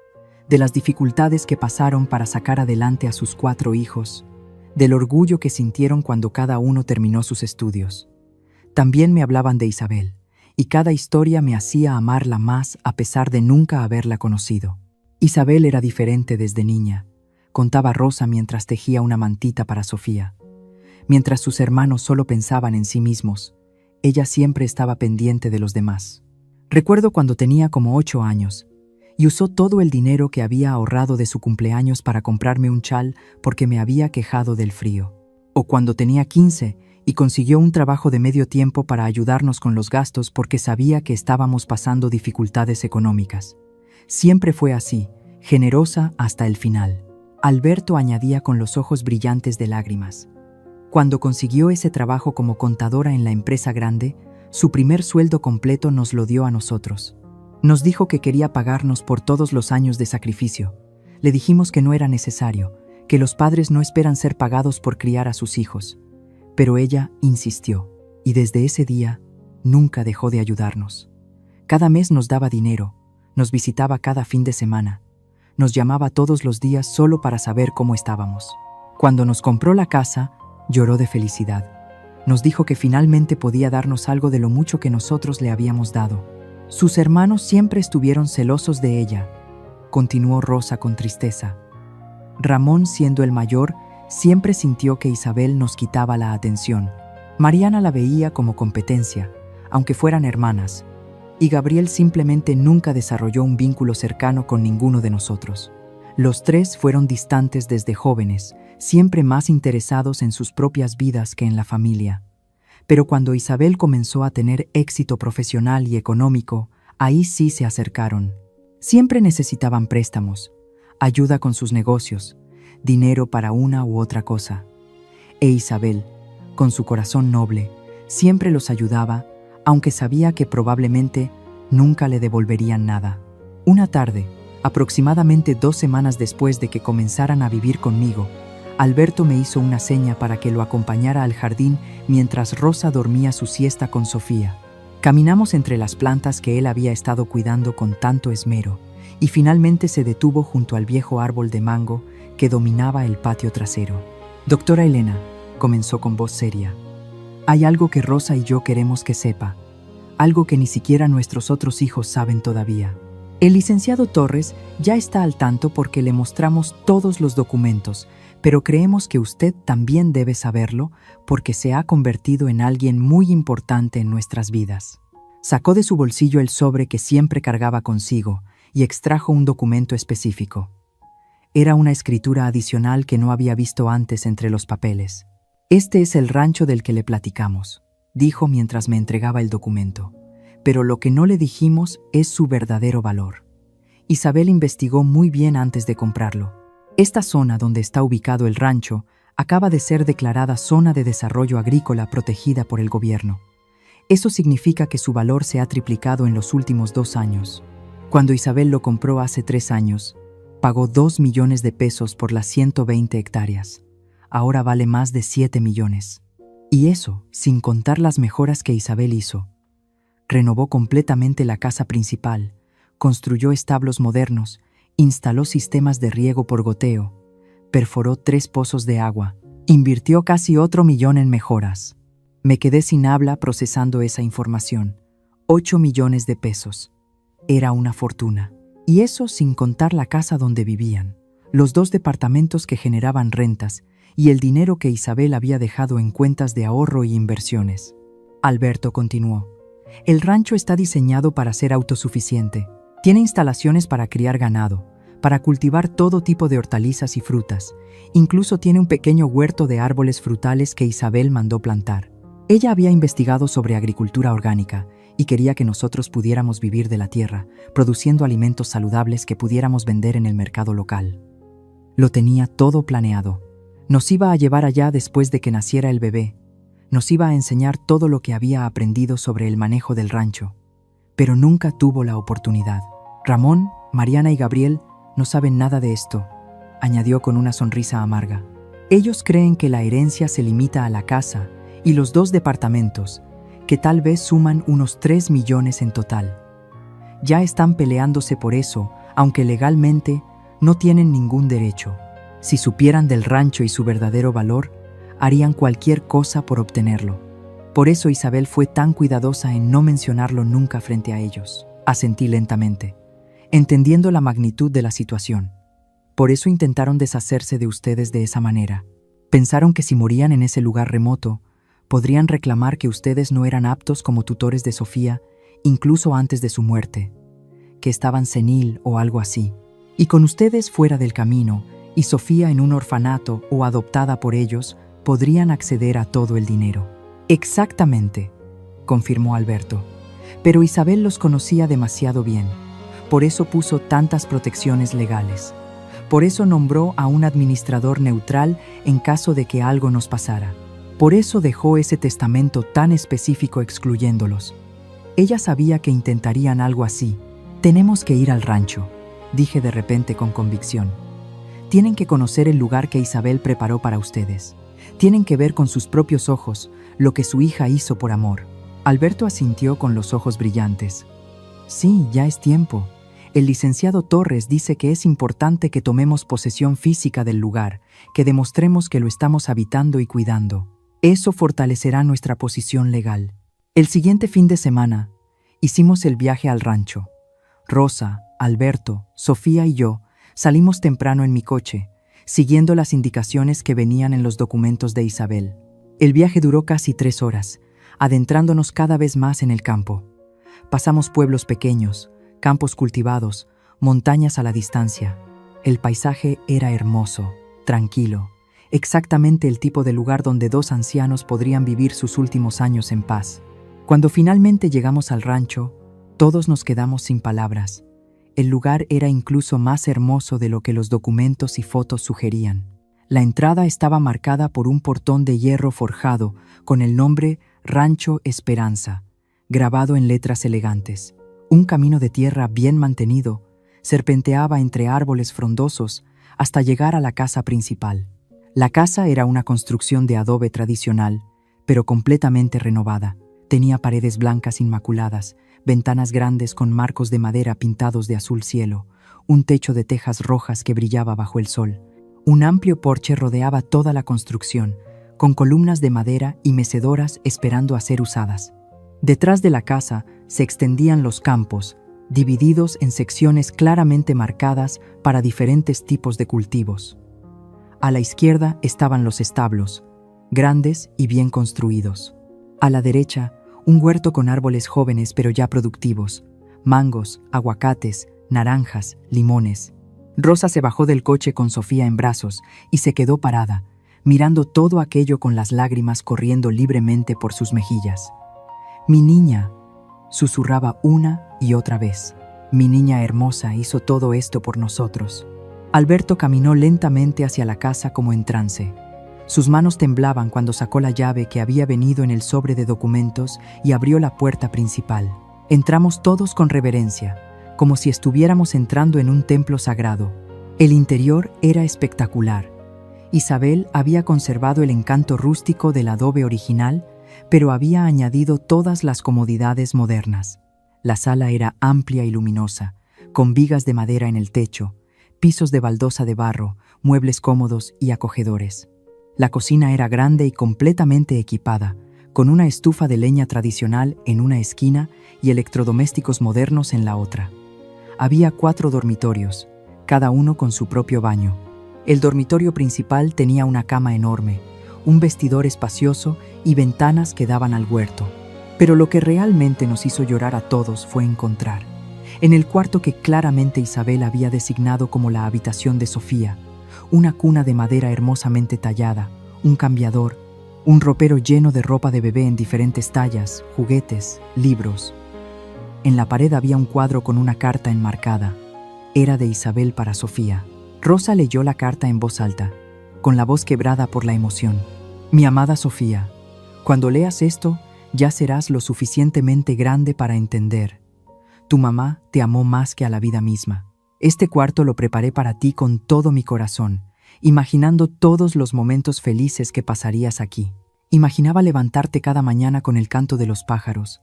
de las dificultades que pasaron para sacar adelante a sus 4 hijos, del orgullo que sintieron cuando cada uno terminó sus estudios. También me hablaban de Isabel, y cada historia me hacía amarla más a pesar de nunca haberla conocido. Isabel era diferente desde niña, contaba Rosa mientras tejía una mantita para Sofía. Mientras sus hermanos solo pensaban en sí mismos, ella siempre estaba pendiente de los demás. Recuerdo cuando tenía como 8 años, y usó todo el dinero que había ahorrado de su cumpleaños para comprarme un chal porque me había quejado del frío. O cuando tenía 15 y consiguió un trabajo de medio tiempo para ayudarnos con los gastos porque sabía que estábamos pasando dificultades económicas. Siempre fue así, generosa hasta el final. Alberto añadía con los ojos brillantes de lágrimas. Cuando consiguió ese trabajo como contadora en la empresa grande, su primer sueldo completo nos lo dio a nosotros. Nos dijo que quería pagarnos por todos los años de sacrificio. Le dijimos que no era necesario, que los padres no esperan ser pagados por criar a sus hijos. Pero ella insistió, y desde ese día nunca dejó de ayudarnos. Cada mes nos daba dinero, nos visitaba cada fin de semana, nos llamaba todos los días solo para saber cómo estábamos. Cuando nos compró la casa, lloró de felicidad. Nos dijo que finalmente podía darnos algo de lo mucho que nosotros le habíamos dado. Sus hermanos siempre estuvieron celosos de ella, continuó Rosa con tristeza. Ramón, siendo el mayor, siempre sintió que Isabel nos quitaba la atención. Mariana la veía como competencia, aunque fueran hermanas, y Gabriel simplemente nunca desarrolló un vínculo cercano con ninguno de nosotros. Los tres fueron distantes desde jóvenes, siempre más interesados en sus propias vidas que en la familia. Pero cuando Isabel comenzó a tener éxito profesional y económico, ahí sí se acercaron. Siempre necesitaban préstamos, ayuda con sus negocios, dinero para una u otra cosa. E Isabel, con su corazón noble, siempre los ayudaba, aunque sabía que probablemente nunca le devolverían nada. Una tarde, aproximadamente 2 semanas después de que comenzaran a vivir conmigo, Alberto me hizo una seña para que lo acompañara al jardín mientras Rosa dormía su siesta con Sofía. Caminamos entre las plantas que él había estado cuidando con tanto esmero y finalmente se detuvo junto al viejo árbol de mango que dominaba el patio trasero. «Doctora Elena», comenzó con voz seria, «hay algo que Rosa y yo queremos que sepa, algo que ni siquiera nuestros otros hijos saben todavía. El licenciado Torres ya está al tanto porque le mostramos todos los documentos, pero creemos que usted también debe saberlo porque se ha convertido en alguien muy importante en nuestras vidas». Sacó de su bolsillo el sobre que siempre cargaba consigo y extrajo un documento específico. Era una escritura adicional que no había visto antes entre los papeles. «Este es el rancho del que le platicamos», dijo mientras me entregaba el documento. «Pero lo que no le dijimos es su verdadero valor. Isabel investigó muy bien antes de comprarlo. Esta zona donde está ubicado el rancho acaba de ser declarada Zona de Desarrollo Agrícola protegida por el gobierno. Eso significa que su valor se ha triplicado en los últimos 2 años. Cuando Isabel lo compró hace 3 años, pagó 2 millones de pesos por las 120 hectáreas. Ahora vale más de 7 millones. Y eso, sin contar las mejoras que Isabel hizo. Renovó completamente la casa principal, construyó establos modernos, instaló sistemas de riego por goteo, perforó 3 pozos de agua, invirtió casi otro millón en mejoras. Me quedé sin habla procesando esa información. 8 millones de pesos. Era una fortuna. Y eso sin contar la casa donde vivían, los 2 departamentos que generaban rentas y el dinero que Isabel había dejado en cuentas de ahorro y inversiones. Alberto continuó. El rancho está diseñado para ser autosuficiente. Tiene instalaciones para criar ganado, para cultivar todo tipo de hortalizas y frutas. Incluso tiene un pequeño huerto de árboles frutales que Isabel mandó plantar. Ella había investigado sobre agricultura orgánica y quería que nosotros pudiéramos vivir de la tierra, produciendo alimentos saludables que pudiéramos vender en el mercado local. Lo tenía todo planeado. Nos iba a llevar allá después de que naciera el bebé. Nos iba a enseñar todo lo que había aprendido sobre el manejo del rancho. Pero nunca tuvo la oportunidad. Ramón, Mariana y Gabriel no saben nada de esto, añadió con una sonrisa amarga. Ellos creen que la herencia se limita a la casa y los 2 departamentos, que tal vez suman unos 3 millones en total. Ya están peleándose por eso, aunque legalmente no tienen ningún derecho. Si supieran del rancho y su verdadero valor, harían cualquier cosa por obtenerlo. Por eso Isabel fue tan cuidadosa en no mencionarlo nunca frente a ellos. Asentí lentamente, entendiendo la magnitud de la situación. Por eso intentaron deshacerse de ustedes de esa manera. Pensaron que si morían en ese lugar remoto, podrían reclamar que ustedes no eran aptos como tutores de Sofía, incluso antes de su muerte. que estaban senil o algo así. Y con ustedes fuera del camino, y Sofía en un orfanato o adoptada por ellos, podrían acceder a todo el dinero. Exactamente, confirmó Alberto. Pero Isabel los conocía demasiado bien. Por eso puso tantas protecciones legales. Por eso nombró a un administrador neutral en caso de que algo nos pasara. Por eso dejó ese testamento tan específico excluyéndolos. Ella sabía que intentarían algo así. Tenemos que ir al rancho, dije de repente con convicción. Tienen que conocer el lugar que Isabel preparó para ustedes. Tienen que ver con sus propios ojos lo que su hija hizo por amor. Alberto asintió con los ojos brillantes. Sí, ya es tiempo. El licenciado Torres dice que es importante que tomemos posesión física del lugar, que demostremos que lo estamos habitando y cuidando. Eso fortalecerá nuestra posición legal. El siguiente fin de semana, hicimos el viaje al rancho. Rosa, Alberto, Sofía y yo salimos temprano en mi coche, siguiendo las indicaciones que venían en los documentos de Isabel. El viaje duró casi 3 horas, adentrándonos cada vez más en el campo. Pasamos pueblos pequeños, campos cultivados, montañas a la distancia. El paisaje era hermoso, tranquilo, exactamente el tipo de lugar donde 2 ancianos podrían vivir sus últimos años en paz. Cuando finalmente llegamos al rancho, todos nos quedamos sin palabras. El lugar era incluso más hermoso de lo que los documentos y fotos sugerían. La entrada estaba marcada por un portón de hierro forjado con el nombre Rancho Esperanza, grabado en letras elegantes. Un camino de tierra bien mantenido serpenteaba entre árboles frondosos hasta llegar a la casa principal. La casa era una construcción de adobe tradicional, pero completamente renovada. Tenía paredes blancas inmaculadas, ventanas grandes con marcos de madera pintados de azul cielo, un techo de tejas rojas que brillaba bajo el sol. Un amplio porche rodeaba toda la construcción, con columnas de madera y mecedoras esperando a ser usadas. Detrás de la casa se extendían los campos, divididos en secciones claramente marcadas para diferentes tipos de cultivos. A la izquierda estaban los establos, grandes y bien construidos. A la derecha, un huerto con árboles jóvenes pero ya productivos, mangos, aguacates, naranjas, limones. Rosa se bajó del coche con Sofía en brazos y se quedó parada, mirando todo aquello con las lágrimas corriendo libremente por sus mejillas. «Mi niña», susurraba una y otra vez. «Mi niña hermosa hizo todo esto por nosotros». Alberto caminó lentamente hacia la casa como en trance. Sus manos temblaban cuando sacó la llave que había venido en el sobre de documentos y abrió la puerta principal. Entramos todos con reverencia, como si estuviéramos entrando en un templo sagrado. El interior era espectacular. Isabel había conservado el encanto rústico del adobe original, pero había añadido todas las comodidades modernas. La sala era amplia y luminosa, con vigas de madera en el techo, pisos de baldosa de barro, muebles cómodos y acogedores. La cocina era grande y completamente equipada, con una estufa de leña tradicional en una esquina y electrodomésticos modernos en la otra. Había 4 dormitorios, cada uno con su propio baño. El dormitorio principal tenía una cama enorme, un vestidor espacioso y ventanas que daban al huerto. Pero lo que realmente nos hizo llorar a todos fue encontrar, en el cuarto que claramente Isabel había designado como la habitación de Sofía, una cuna de madera hermosamente tallada, un cambiador, un ropero lleno de ropa de bebé en diferentes tallas, juguetes, libros. En la pared había un cuadro con una carta enmarcada. Era de Isabel para Sofía. Rosa leyó la carta en voz alta, con la voz quebrada por la emoción. «Mi amada Sofía, cuando leas esto, ya serás lo suficientemente grande para entender. Tu mamá te amó más que a la vida misma. Este cuarto lo preparé para ti con todo mi corazón, imaginando todos los momentos felices que pasarías aquí. Imaginaba levantarte cada mañana con el canto de los pájaros,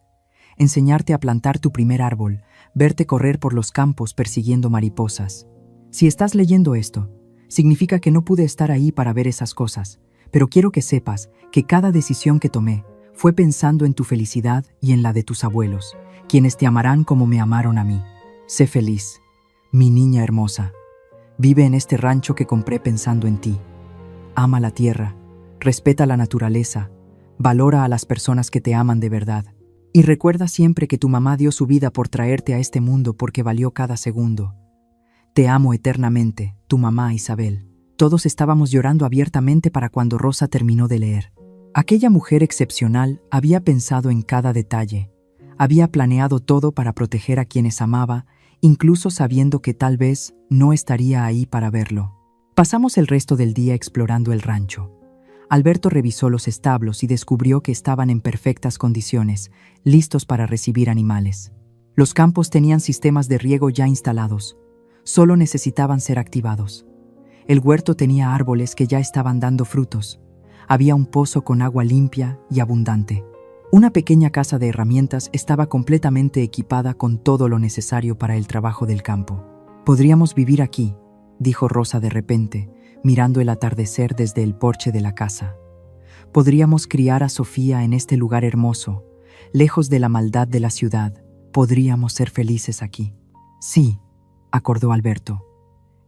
enseñarte a plantar tu primer árbol, verte correr por los campos persiguiendo mariposas. Si estás leyendo esto, significa que no pude estar ahí para ver esas cosas, pero quiero que sepas que cada decisión que tomé fue pensando en tu felicidad y en la de tus abuelos, quienes te amarán como me amaron a mí. Sé feliz, mi niña hermosa. Vive en este rancho que compré pensando en ti. Ama la tierra, respeta la naturaleza, valora a las personas que te aman de verdad. Y recuerda siempre que tu mamá dio su vida por traerte a este mundo porque valió cada segundo. Te amo eternamente, tu mamá Isabel. Todos estábamos llorando abiertamente para cuando Rosa terminó de leer. Aquella mujer excepcional había pensado en cada detalle. Había planeado todo para proteger a quienes amaba, incluso sabiendo que tal vez no estaría ahí para verlo. Pasamos el resto del día explorando el rancho. Alberto revisó los establos y descubrió que estaban en perfectas condiciones, listos para recibir animales. Los campos tenían sistemas de riego ya instalados. Solo necesitaban ser activados. El huerto tenía árboles que ya estaban dando frutos. Había un pozo con agua limpia y abundante. Una pequeña casa de herramientas estaba completamente equipada con todo lo necesario para el trabajo del campo. «Podríamos vivir aquí», dijo Rosa de repente, mirando el atardecer desde el porche de la casa. «Podríamos criar a Sofía en este lugar hermoso, lejos de la maldad de la ciudad. Podríamos ser felices aquí». «Sí», acordó Alberto.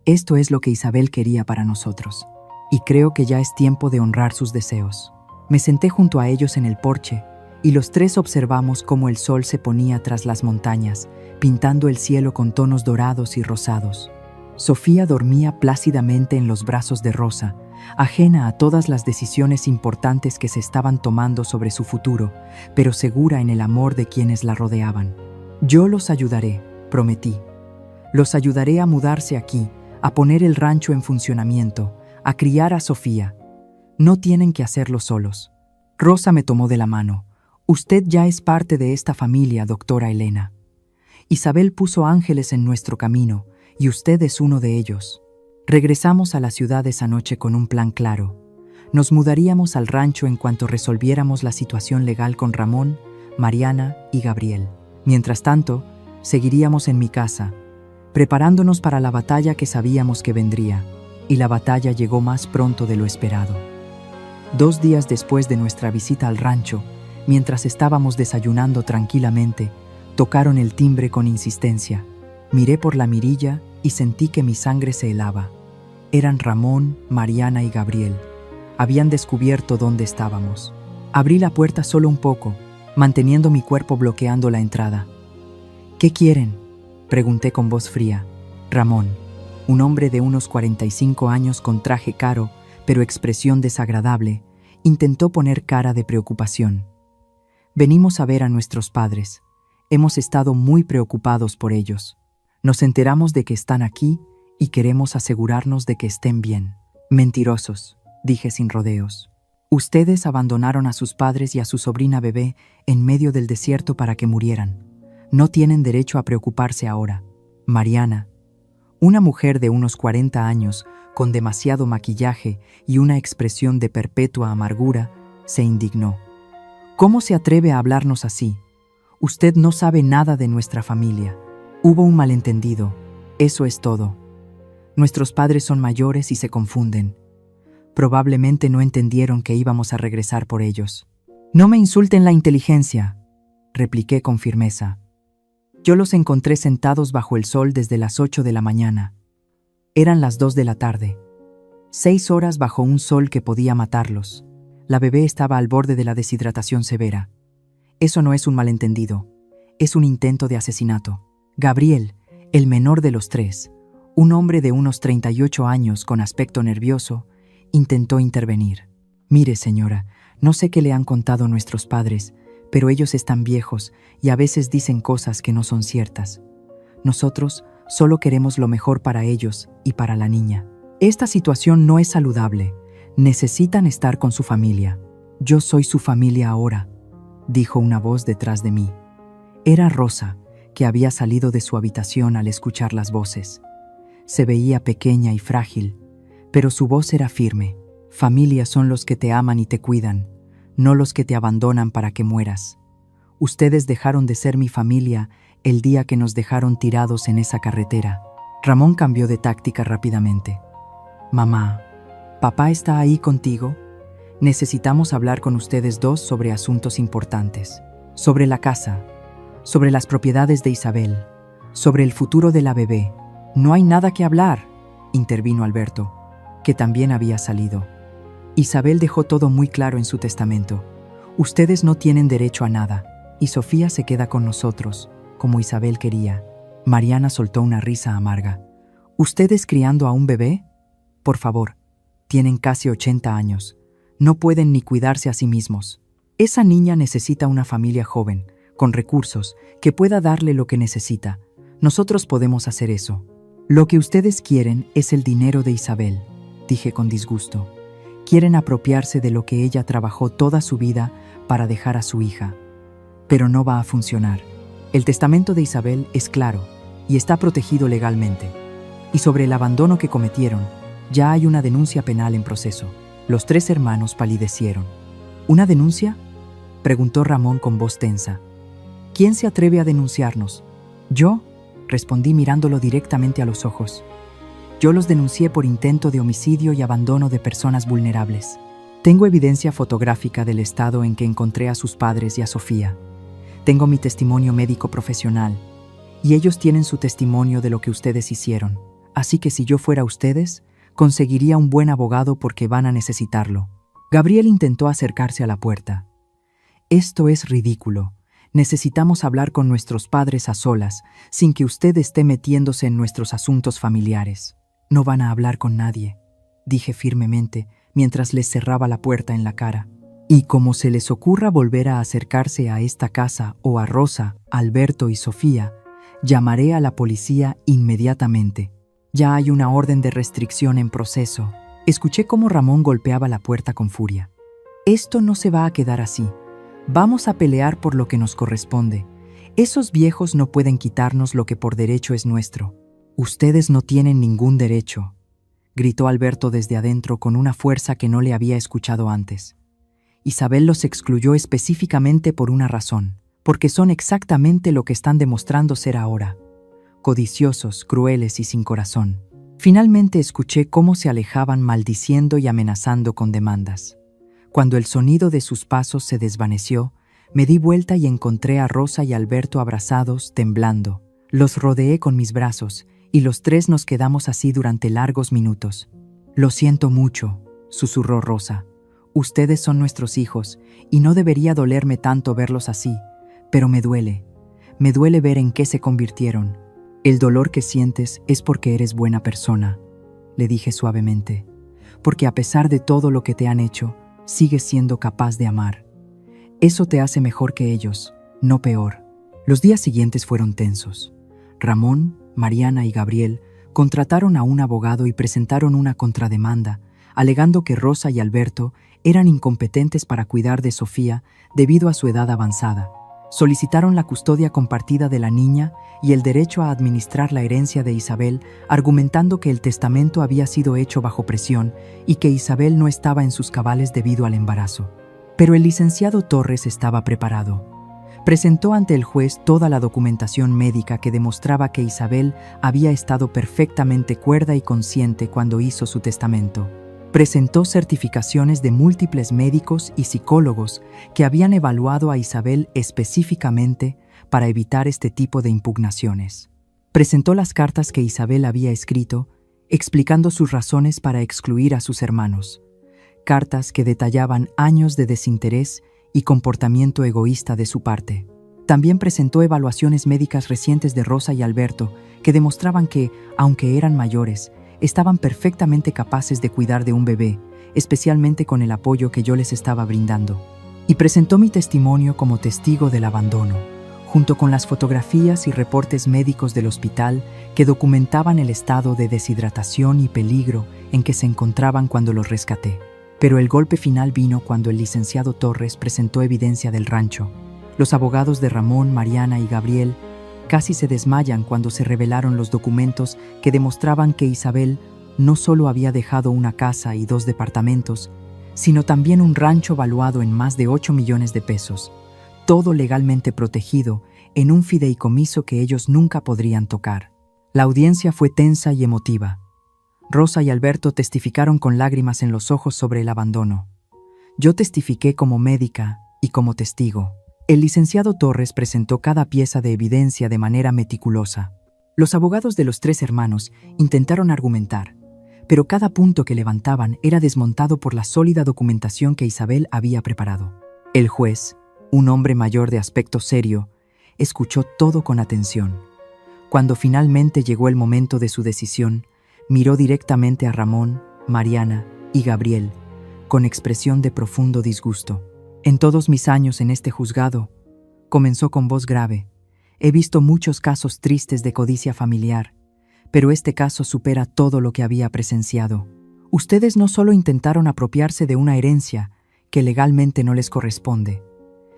«Esto es lo que Isabel quería para nosotros. Y creo que ya es tiempo de honrar sus deseos». Me senté junto a ellos en el porche, y los tres observamos cómo el sol se ponía tras las montañas, pintando el cielo con tonos dorados y rosados. Sofía dormía plácidamente en los brazos de Rosa, ajena a todas las decisiones importantes que se estaban tomando sobre su futuro, pero segura en el amor de quienes la rodeaban. «Yo los ayudaré», prometí. «Los ayudaré a mudarse aquí, a poner el rancho en funcionamiento, a criar a Sofía. No tienen que hacerlo solos». Rosa me tomó de la mano. «Usted ya es parte de esta familia, doctora Elena. Isabel puso ángeles en nuestro camino, y usted es uno de ellos». Regresamos a la ciudad esa noche con un plan claro. Nos mudaríamos al rancho en cuanto resolviéramos la situación legal con Ramón, Mariana y Gabriel. Mientras tanto, seguiríamos en mi casa, preparándonos para la batalla que sabíamos que vendría, y la batalla llegó más pronto de lo esperado. 2 días después de nuestra visita al rancho, mientras estábamos desayunando tranquilamente, tocaron el timbre con insistencia. Miré por la mirilla y sentí que mi sangre se helaba. Eran Ramón, Mariana y Gabriel. Habían descubierto dónde estábamos. Abrí la puerta solo un poco, manteniendo mi cuerpo bloqueando la entrada. «¿Qué quieren?», pregunté con voz fría. Ramón, un hombre de unos 45 años con traje caro, pero expresión desagradable, intentó poner cara de preocupación. «Venimos a ver a nuestros padres. Hemos estado muy preocupados por ellos. Nos enteramos de que están aquí y queremos asegurarnos de que estén bien». «Mentirosos», dije sin rodeos. «Ustedes abandonaron a sus padres y a su sobrina bebé en medio del desierto para que murieran. No tienen derecho a preocuparse ahora». Mariana, una mujer de unos 40 años, con demasiado maquillaje y una expresión de perpetua amargura, se indignó. «¿Cómo se atreve a hablarnos así? Usted no sabe nada de nuestra familia. Hubo un malentendido, eso es todo. Nuestros padres son mayores y se confunden. Probablemente no entendieron que íbamos a regresar por ellos». «No me insulten la inteligencia», repliqué con firmeza. «Yo los encontré sentados bajo el sol desde las 8 de la mañana. Eran las 2 de la tarde. 6 horas bajo un sol que podía matarlos. La bebé estaba al borde de la deshidratación severa. Eso no es un malentendido, es un intento de asesinato». Gabriel, el menor de los 3, un hombre de unos 38 años con aspecto nervioso, intentó intervenir. «Mire, señora, no sé qué le han contado nuestros padres, pero ellos están viejos y a veces dicen cosas que no son ciertas. Nosotros solo queremos lo mejor para ellos y para la niña. Esta situación no es saludable. Necesitan estar con su familia». «Yo soy su familia ahora», dijo una voz detrás de mí. Era Rosa, que había salido de su habitación al escuchar las voces. Se veía pequeña y frágil, pero su voz era firme. «Familia son los que te aman y te cuidan, no los que te abandonan para que mueras. Ustedes dejaron de ser mi familia el día que nos dejaron tirados en esa carretera». Ramón cambió de táctica rápidamente. «Mamá, ¿papá está ahí contigo? Necesitamos hablar con ustedes dos sobre asuntos importantes. Sobre la casa, sobre las propiedades de Isabel, sobre el futuro de la bebé». «No hay nada que hablar», intervino Alberto, que también había salido. «Isabel dejó todo muy claro en su testamento. Ustedes no tienen derecho a nada. y Sofía se queda con nosotros, como Isabel quería. Mariana soltó una risa amarga. ¿Ustedes criando a un bebé? Por favor, tienen casi 80 años. No pueden ni cuidarse a sí mismos. Esa niña necesita una familia joven, con recursos, que pueda darle lo que necesita. Nosotros podemos hacer eso. Lo que ustedes quieren es el dinero de Isabel, dije con disgusto. Quieren apropiarse de lo que ella trabajó toda su vida para dejar a su hija. Pero no va a funcionar. El testamento de Isabel es claro y está protegido legalmente. Y sobre el abandono que cometieron, ya hay una denuncia penal en proceso. Los 3 hermanos palidecieron. ¿Una denuncia?, preguntó Ramón con voz tensa. ¿Quién se atreve a denunciarnos? Yo, respondí mirándolo directamente a los ojos. Yo los denuncié por intento de homicidio y abandono de personas vulnerables. Tengo evidencia fotográfica del estado en que encontré a sus padres y a Sofía. Tengo mi testimonio médico profesional, y ellos tienen su testimonio de lo que ustedes hicieron. Así que si yo fuera ustedes, conseguiría un buen abogado porque van a necesitarlo. Gabriel intentó acercarse a la puerta. Esto es ridículo. Necesitamos hablar con nuestros padres a solas, sin que usted esté metiéndose en nuestros asuntos familiares. No van a hablar con nadie, dije firmemente, mientras les cerraba la puerta en la cara. Y como se les ocurra volver a acercarse a esta casa o a Rosa, Alberto y Sofía, llamaré a la policía inmediatamente. Ya hay una orden de restricción en proceso. Escuché cómo Ramón golpeaba la puerta con furia. Esto no se va a quedar así. Vamos a pelear por lo que nos corresponde. Esos viejos no pueden quitarnos lo que por derecho es nuestro. Ustedes no tienen ningún derecho, gritó Alberto desde adentro con una fuerza que no le había escuchado antes. Isabel los excluyó específicamente por una razón, porque son exactamente lo que están demostrando ser ahora. Codiciosos, crueles y sin corazón. Finalmente escuché cómo se alejaban maldiciendo y amenazando con demandas. Cuando el sonido de sus pasos se desvaneció, me di vuelta y encontré a Rosa y Alberto abrazados, temblando. Los rodeé con mis brazos, y los 3 nos quedamos así durante largos minutos. «Lo siento mucho», susurró Rosa. «Ustedes son nuestros hijos, y no debería dolerme tanto verlos así, pero me duele. Me duele ver en qué se convirtieron. El dolor que sientes es porque eres buena persona», le dije suavemente. «Porque a pesar de todo lo que te han hecho, sigues siendo capaz de amar. Eso te hace mejor que ellos, no peor». Los días siguientes fueron tensos. Ramón, Mariana y Gabriel contrataron a un abogado y presentaron una contrademanda, alegando que Rosa y Alberto eran incompetentes para cuidar de Sofía debido a su edad avanzada. Solicitaron la custodia compartida de la niña y el derecho a administrar la herencia de Isabel, argumentando que el testamento había sido hecho bajo presión y que Isabel no estaba en sus cabales debido al embarazo. Pero el licenciado Torres estaba preparado. Presentó ante el juez toda la documentación médica que demostraba que Isabel había estado perfectamente cuerda y consciente cuando hizo su testamento. Presentó certificaciones de múltiples médicos y psicólogos que habían evaluado a Isabel específicamente para evitar este tipo de impugnaciones. Presentó las cartas que Isabel había escrito, explicando sus razones para excluir a sus hermanos. Cartas que detallaban años de desinterés y comportamiento egoísta de su parte. También presentó evaluaciones médicas recientes de Rosa y Alberto que demostraban que, aunque eran mayores, estaban perfectamente capaces de cuidar de un bebé, especialmente con el apoyo que yo les estaba brindando. Y presentó mi testimonio como testigo del abandono, junto con las fotografías y reportes médicos del hospital que documentaban el estado de deshidratación y peligro en que se encontraban cuando los rescaté. Pero el golpe final vino cuando el licenciado Torres presentó evidencia del rancho. Los abogados de Ramón, Mariana y Gabriel casi se desmayan cuando se revelaron los documentos que demostraban que Isabel no solo había dejado una casa y 2 departamentos, sino también un rancho valuado en más de 8 millones de pesos, todo legalmente protegido en un fideicomiso que ellos nunca podrían tocar. La audiencia fue tensa y emotiva. Rosa y Alberto testificaron con lágrimas en los ojos sobre el abandono. Yo testifiqué como médica y como testigo. El licenciado Torres presentó cada pieza de evidencia de manera meticulosa. Los abogados de los 3 hermanos intentaron argumentar, pero cada punto que levantaban era desmontado por la sólida documentación que Isabel había preparado. El juez, Un hombre mayor de aspecto serio escuchó todo con atención. Cuando finalmente llegó el momento de su decisión, miró directamente a Ramón, Mariana y Gabriel, con expresión de profundo disgusto. En todos mis años en este juzgado, comenzó con voz grave, he visto muchos casos tristes de codicia familiar, pero este caso supera todo lo que había presenciado. Ustedes no solo intentaron apropiarse de una herencia que legalmente no les corresponde,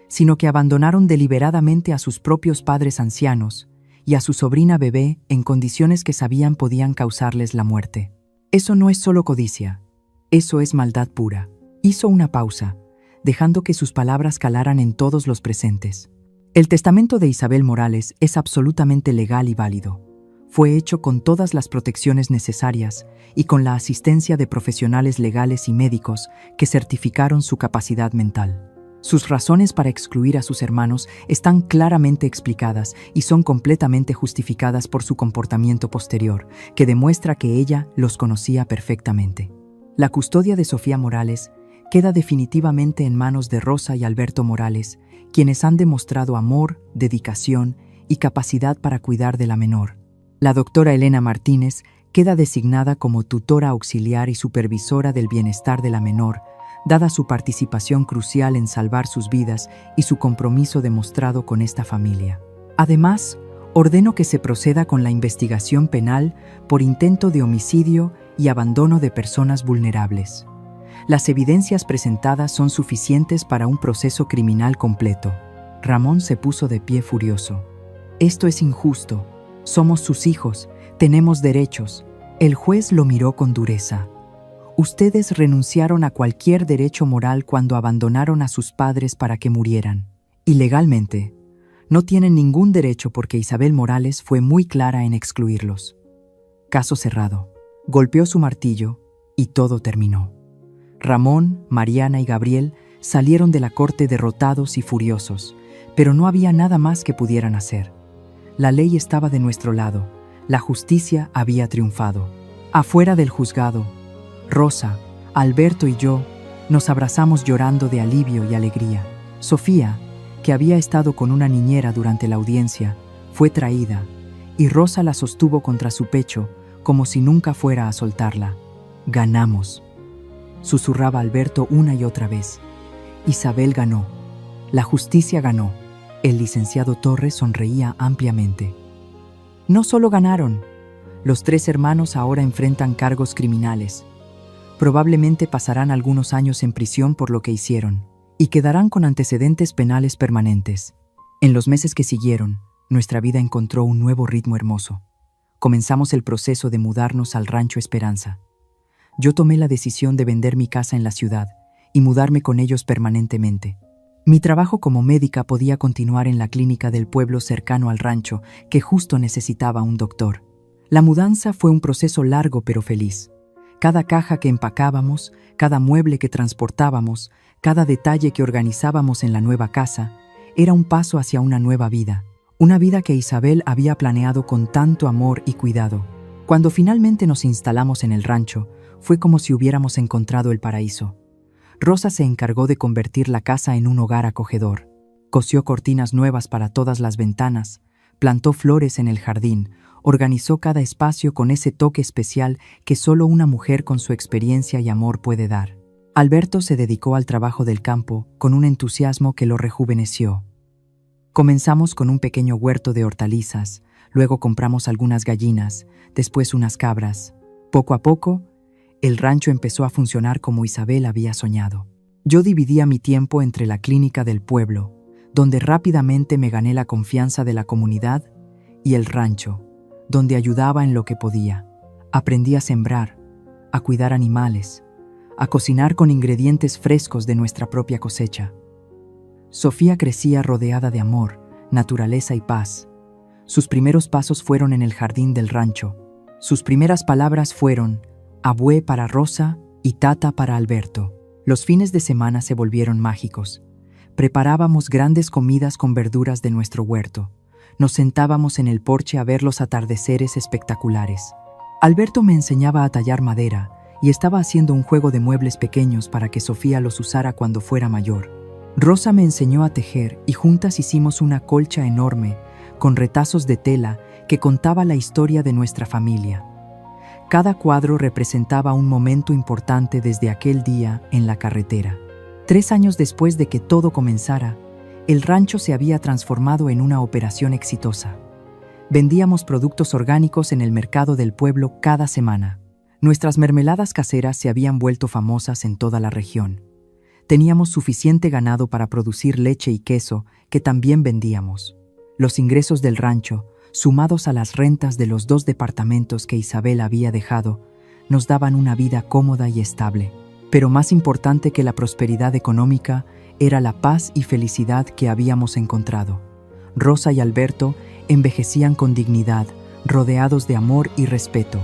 sino que abandonaron deliberadamente a sus propios padres ancianos y a su sobrina bebé en condiciones que sabían podían causarles la muerte. Eso no es solo codicia, eso es maldad pura. Hizo una pausa, dejando que sus palabras calaran en todos los presentes. El testamento de Isabel Morales es absolutamente legal y válido. Fue hecho con todas las protecciones necesarias y con la asistencia de profesionales legales y médicos que certificaron su capacidad mental. Sus razones para excluir a sus hermanos están claramente explicadas y son completamente justificadas por su comportamiento posterior, que demuestra que ella los conocía perfectamente. La custodia de Sofía Morales queda definitivamente en manos de Rosa y Alberto Morales, quienes han demostrado amor, dedicación y capacidad para cuidar de la menor. La doctora Elena Martínez queda designada como tutora auxiliar y supervisora del bienestar de la menor, dada su participación crucial en salvar sus vidas y su compromiso demostrado con esta familia. Además, ordeno que se proceda con la investigación penal por intento de homicidio y abandono de personas vulnerables. Las evidencias presentadas son suficientes para un proceso criminal completo. Ramón se puso de pie furioso. Esto es injusto. Somos sus hijos, tenemos derechos. El juez lo miró con dureza. Ustedes renunciaron a cualquier derecho moral cuando abandonaron a sus padres para que murieran. Y legalmente, no tienen ningún derecho porque Isabel Morales fue muy clara en excluirlos. Caso cerrado. Golpeó su martillo y todo terminó. Ramón, Mariana y Gabriel salieron de la corte derrotados y furiosos, pero no había nada más que pudieran hacer. La ley estaba de nuestro lado, la justicia había triunfado. Afuera del juzgado, Rosa, Alberto y yo nos abrazamos llorando de alivio y alegría. Sofía, que había estado con una niñera durante la audiencia, fue traída, y Rosa la sostuvo contra su pecho como si nunca fuera a soltarla. Ganamos, susurraba Alberto una y otra vez. Isabel ganó. La justicia ganó. El licenciado Torres sonreía ampliamente. No solo ganaron, los tres hermanos ahora enfrentan cargos criminales. Probablemente pasarán algunos años en prisión por lo que hicieron, y quedarán con antecedentes penales permanentes. En los meses que siguieron, nuestra vida encontró un nuevo ritmo hermoso. Comenzamos el proceso de mudarnos al Rancho Esperanza. Yo tomé la decisión de vender mi casa en la ciudad y mudarme con ellos permanentemente. Mi trabajo como médica podía continuar en la clínica del pueblo cercano al rancho, que justo necesitaba un doctor. La mudanza fue un proceso largo pero feliz. Cada caja que empacábamos, cada mueble que transportábamos, cada detalle que organizábamos en la nueva casa, era un paso hacia una nueva vida. Una vida que Isabel había planeado con tanto amor y cuidado. Cuando finalmente nos instalamos en el rancho, fue como si hubiéramos encontrado el paraíso. Rosa se encargó de convertir la casa en un hogar acogedor. Cosió cortinas nuevas para todas las ventanas, plantó flores en el jardín, organizó cada espacio con ese toque especial que solo una mujer con su experiencia y amor puede dar. Alberto se dedicó al trabajo del campo con un entusiasmo que lo rejuveneció. Comenzamos con un pequeño huerto de hortalizas, luego compramos algunas gallinas, después unas cabras. Poco a poco, el rancho empezó a funcionar como Isabel había soñado. Yo dividía mi tiempo entre la clínica del pueblo, donde rápidamente me gané la confianza de la comunidad, y el rancho, donde ayudaba en lo que podía. Aprendí a sembrar, a cuidar animales, a cocinar con ingredientes frescos de nuestra propia cosecha. Sofía crecía rodeada de amor, naturaleza y paz. Sus primeros pasos fueron en el jardín del rancho. Sus primeras palabras fueron abué para Rosa y tata para Alberto. Los fines de semana se volvieron mágicos. Preparábamos grandes comidas con verduras de nuestro huerto. Nos sentábamos en el porche a ver los atardeceres espectaculares. Alberto me enseñaba a tallar madera y estaba haciendo un juego de muebles pequeños para que Sofía los usara cuando fuera mayor. Rosa me enseñó a tejer y juntas hicimos una colcha enorme con retazos de tela que contaba la historia de nuestra familia. Cada cuadro representaba un momento importante desde aquel día en la carretera. 3 años después de que todo comenzara, el rancho se había transformado en una operación exitosa. Vendíamos productos orgánicos en el mercado del pueblo cada semana. Nuestras mermeladas caseras se habían vuelto famosas en toda la región. Teníamos suficiente ganado para producir leche y queso que también vendíamos. Los ingresos del rancho, sumados a las rentas de los 2 departamentos que Isabel había dejado, nos daban una vida cómoda y estable. Pero más importante que la prosperidad económica era la paz y felicidad que habíamos encontrado. Rosa y Alberto envejecían con dignidad, rodeados de amor y respeto.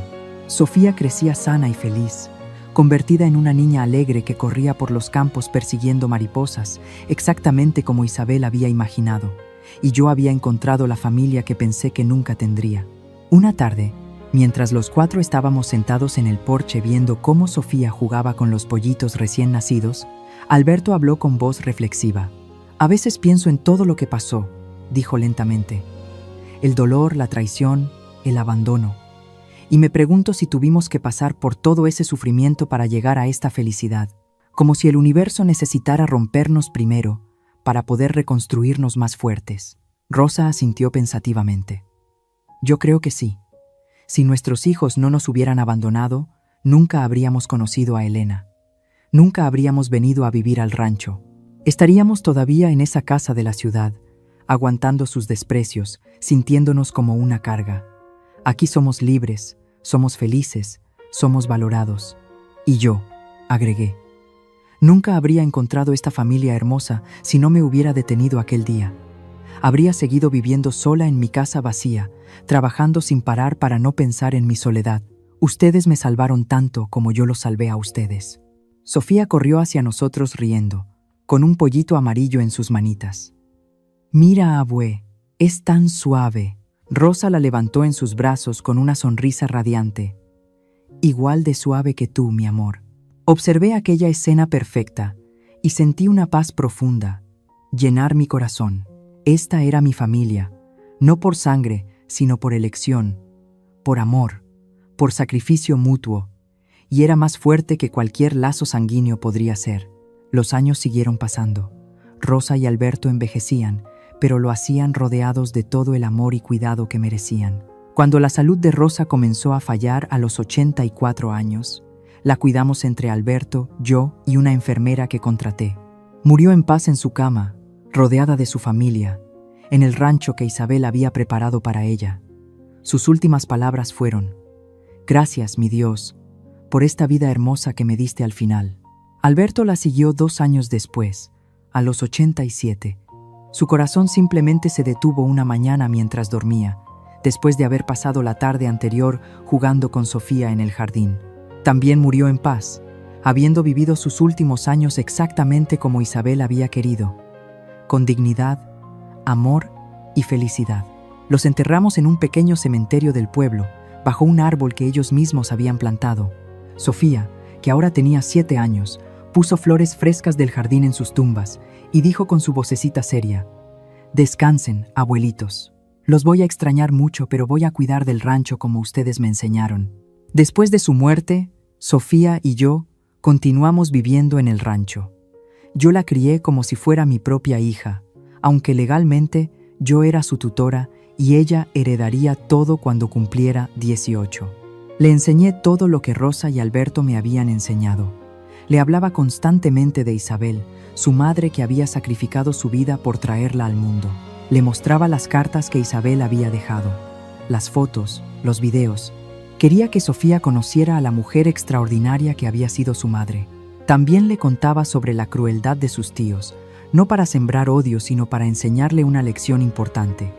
Sofía crecía sana y feliz, convertida en una niña alegre que corría por los campos persiguiendo mariposas, exactamente como Isabel había imaginado, y yo había encontrado la familia que pensé que nunca tendría. Una tarde, mientras los 4 estábamos sentados en el porche viendo cómo Sofía jugaba con los pollitos recién nacidos, Alberto habló con voz reflexiva. «A veces pienso en todo lo que pasó», dijo lentamente. «El dolor, la traición, el abandono. Y me pregunto si tuvimos que pasar por todo ese sufrimiento para llegar a esta felicidad, como si el universo necesitara rompernos primero para poder reconstruirnos más fuertes». Rosa asintió pensativamente. «Yo creo que sí. Si nuestros hijos no nos hubieran abandonado, nunca habríamos conocido a Elena. Nunca habríamos venido a vivir al rancho. Estaríamos todavía en esa casa de la ciudad, aguantando sus desprecios, sintiéndonos como una carga. Aquí somos libres, somos felices, somos valorados. Y yo», agregué, «nunca habría encontrado esta familia hermosa si no me hubiera detenido aquel día. Habría seguido viviendo sola en mi casa vacía, trabajando sin parar para no pensar en mi soledad. Ustedes me salvaron tanto como yo los salvé a ustedes». Sofía corrió hacia nosotros riendo, con un pollito amarillo en sus manitas. «Mira, abue, es tan suave». Rosa la levantó en sus brazos con una sonrisa radiante. «Igual de suave que tú, mi amor». Observé aquella escena perfecta y sentí una paz profunda llenar mi corazón. Esta era mi familia, no por sangre, sino por elección, por amor, por sacrificio mutuo, y era más fuerte que cualquier lazo sanguíneo podría ser. Los años siguieron pasando. Rosa y Alberto envejecían, pero lo hacían rodeados de todo el amor y cuidado que merecían. Cuando la salud de Rosa comenzó a fallar a los 84 años, la cuidamos entre Alberto, yo y una enfermera que contraté. Murió en paz en su cama, rodeada de su familia, en el rancho que Isabel había preparado para ella. Sus últimas palabras fueron: «Gracias, mi Dios, por esta vida hermosa que me diste al final». Alberto la siguió 2 años después, a los 87. Su corazón simplemente se detuvo una mañana mientras dormía, después de haber pasado la tarde anterior jugando con Sofía en el jardín. También murió en paz, habiendo vivido sus últimos años exactamente como Isabel había querido, con dignidad, amor y felicidad. Los enterramos en un pequeño cementerio del pueblo, bajo un árbol que ellos mismos habían plantado. Sofía, que ahora tenía 7 años, puso flores frescas del jardín en sus tumbas y dijo con su vocecita seria: «Descansen, abuelitos. Los voy a extrañar mucho, pero voy a cuidar del rancho como ustedes me enseñaron». Después de su muerte, Sofía y yo continuamos viviendo en el rancho. Yo la crié como si fuera mi propia hija, aunque legalmente yo era su tutora y ella heredaría todo cuando cumpliera 18. Le enseñé todo lo que Rosa y Alberto me habían enseñado. Le hablaba constantemente de Isabel, su madre que había sacrificado su vida por traerla al mundo. Le mostraba las cartas que Isabel había dejado, las fotos, los videos. Quería que Sofía conociera a la mujer extraordinaria que había sido su madre. También le contaba sobre la crueldad de sus tíos, no para sembrar odio, sino para enseñarle una lección importante: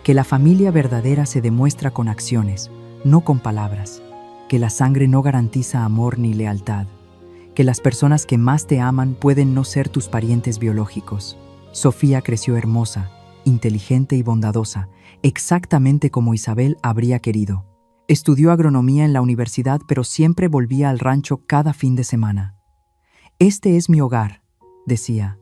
que la familia verdadera se demuestra con acciones, no con palabras, que la sangre no garantiza amor ni lealtad, que las personas que más te aman pueden no ser tus parientes biológicos. Sofía creció hermosa, inteligente y bondadosa, exactamente como Isabel habría querido. Estudió agronomía en la universidad, pero siempre volvía al rancho cada fin de semana. «Este es mi hogar», decía.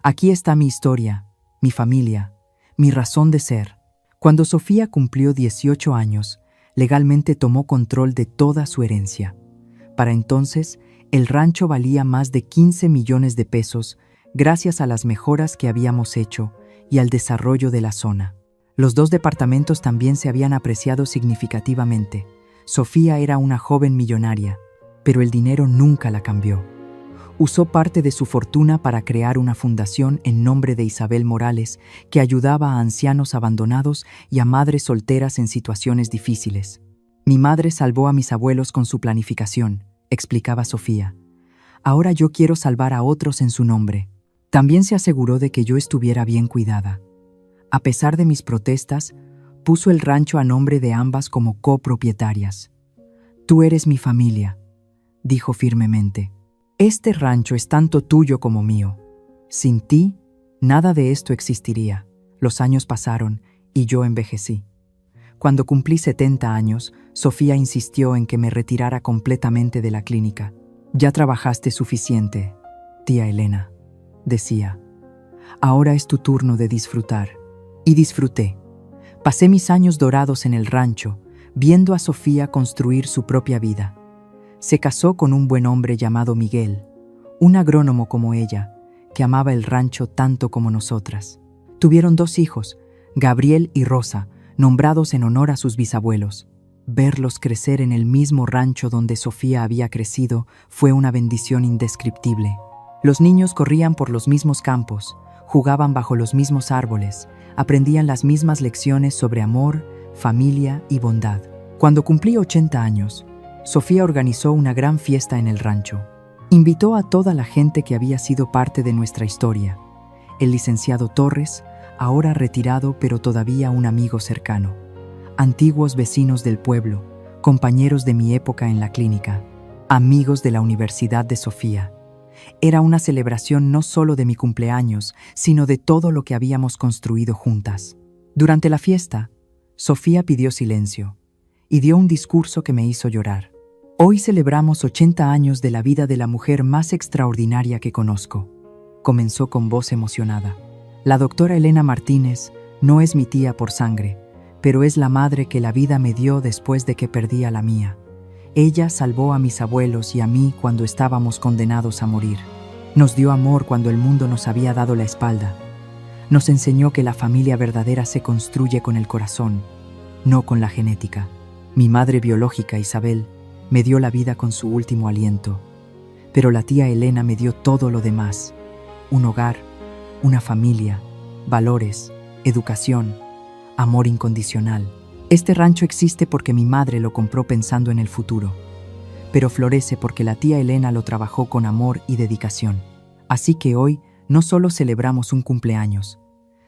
Aquí está mi historia, mi familia, mi razón de ser. Cuando Sofía cumplió 18 años, legalmente tomó control de toda su herencia. Para entonces, el rancho valía más de 15 millones de pesos gracias a las mejoras que habíamos hecho y al desarrollo de la zona. Los 2 departamentos también se habían apreciado significativamente. Sofía era una joven millonaria, pero el dinero nunca la cambió. Usó parte de su fortuna para crear una fundación en nombre de Isabel Morales que ayudaba a ancianos abandonados y a madres solteras en situaciones difíciles. Mi madre salvó a mis abuelos con su planificación, explicaba Sofía. Ahora yo quiero salvar a otros en su nombre. También se aseguró de que yo estuviera bien cuidada. A pesar de mis protestas, puso el rancho a nombre de ambas como copropietarias. Tú eres mi familia, dijo firmemente. Este rancho es tanto tuyo como mío. Sin ti, nada de esto existiría. Los años pasaron y yo envejecí. Cuando cumplí 70 años, Sofía insistió en que me retirara completamente de la clínica. Ya trabajaste suficiente, tía Elena, decía. Ahora es tu turno de disfrutar. Y disfruté. Pasé mis años dorados en el rancho, viendo a Sofía construir su propia vida. Se casó con un buen hombre llamado Miguel, un agrónomo como ella, que amaba el rancho tanto como nosotras. Tuvieron 2 hijos, Gabriel y Rosa, nombrados en honor a sus bisabuelos. Verlos crecer en el mismo rancho donde Sofía había crecido fue una bendición indescriptible. Los niños corrían por los mismos campos, jugaban bajo los mismos árboles, aprendían las mismas lecciones sobre amor, familia y bondad. Cuando cumplí 80 años, Sofía organizó una gran fiesta en el rancho. Invitó a toda la gente que había sido parte de nuestra historia. El licenciado Torres, ahora retirado pero todavía un amigo cercano. Antiguos vecinos del pueblo, compañeros de mi época en la clínica, amigos de la Universidad de Sofía. Era una celebración no solo de mi cumpleaños, sino de todo lo que habíamos construido juntas. Durante la fiesta, Sofía pidió silencio y dio un discurso que me hizo llorar. Hoy celebramos 80 años de la vida de la mujer más extraordinaria que conozco, comenzó con voz emocionada. La doctora Elena Martínez no es mi tía por sangre, pero es la madre que la vida me dio después de que perdí a la mía. Ella salvó a mis abuelos y a mí cuando estábamos condenados a morir. Nos dio amor cuando el mundo nos había dado la espalda. Nos enseñó que la familia verdadera se construye con el corazón, no con la genética. Mi madre biológica, Isabel, me dio la vida con su último aliento, pero la tía Elena me dio todo lo demás: un hogar, una familia, valores, educación, amor incondicional. Este rancho existe porque mi madre lo compró pensando en el futuro, pero florece porque la tía Elena lo trabajó con amor y dedicación. Así que hoy no solo celebramos un cumpleaños,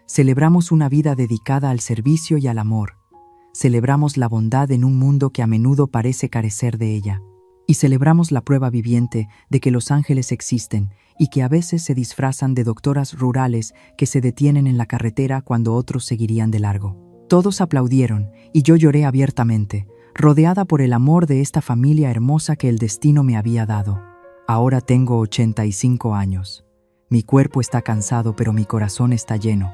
celebramos una vida dedicada al servicio y al amor. Celebramos la bondad en un mundo que a menudo parece carecer de ella. Y celebramos la prueba viviente de que los ángeles existen y que a veces se disfrazan de doctoras rurales que se detienen en la carretera cuando otros seguirían de largo. Todos aplaudieron y yo lloré abiertamente, rodeada por el amor de esta familia hermosa que el destino me había dado. Ahora tengo 85 años. Mi cuerpo está cansado, pero mi corazón está lleno.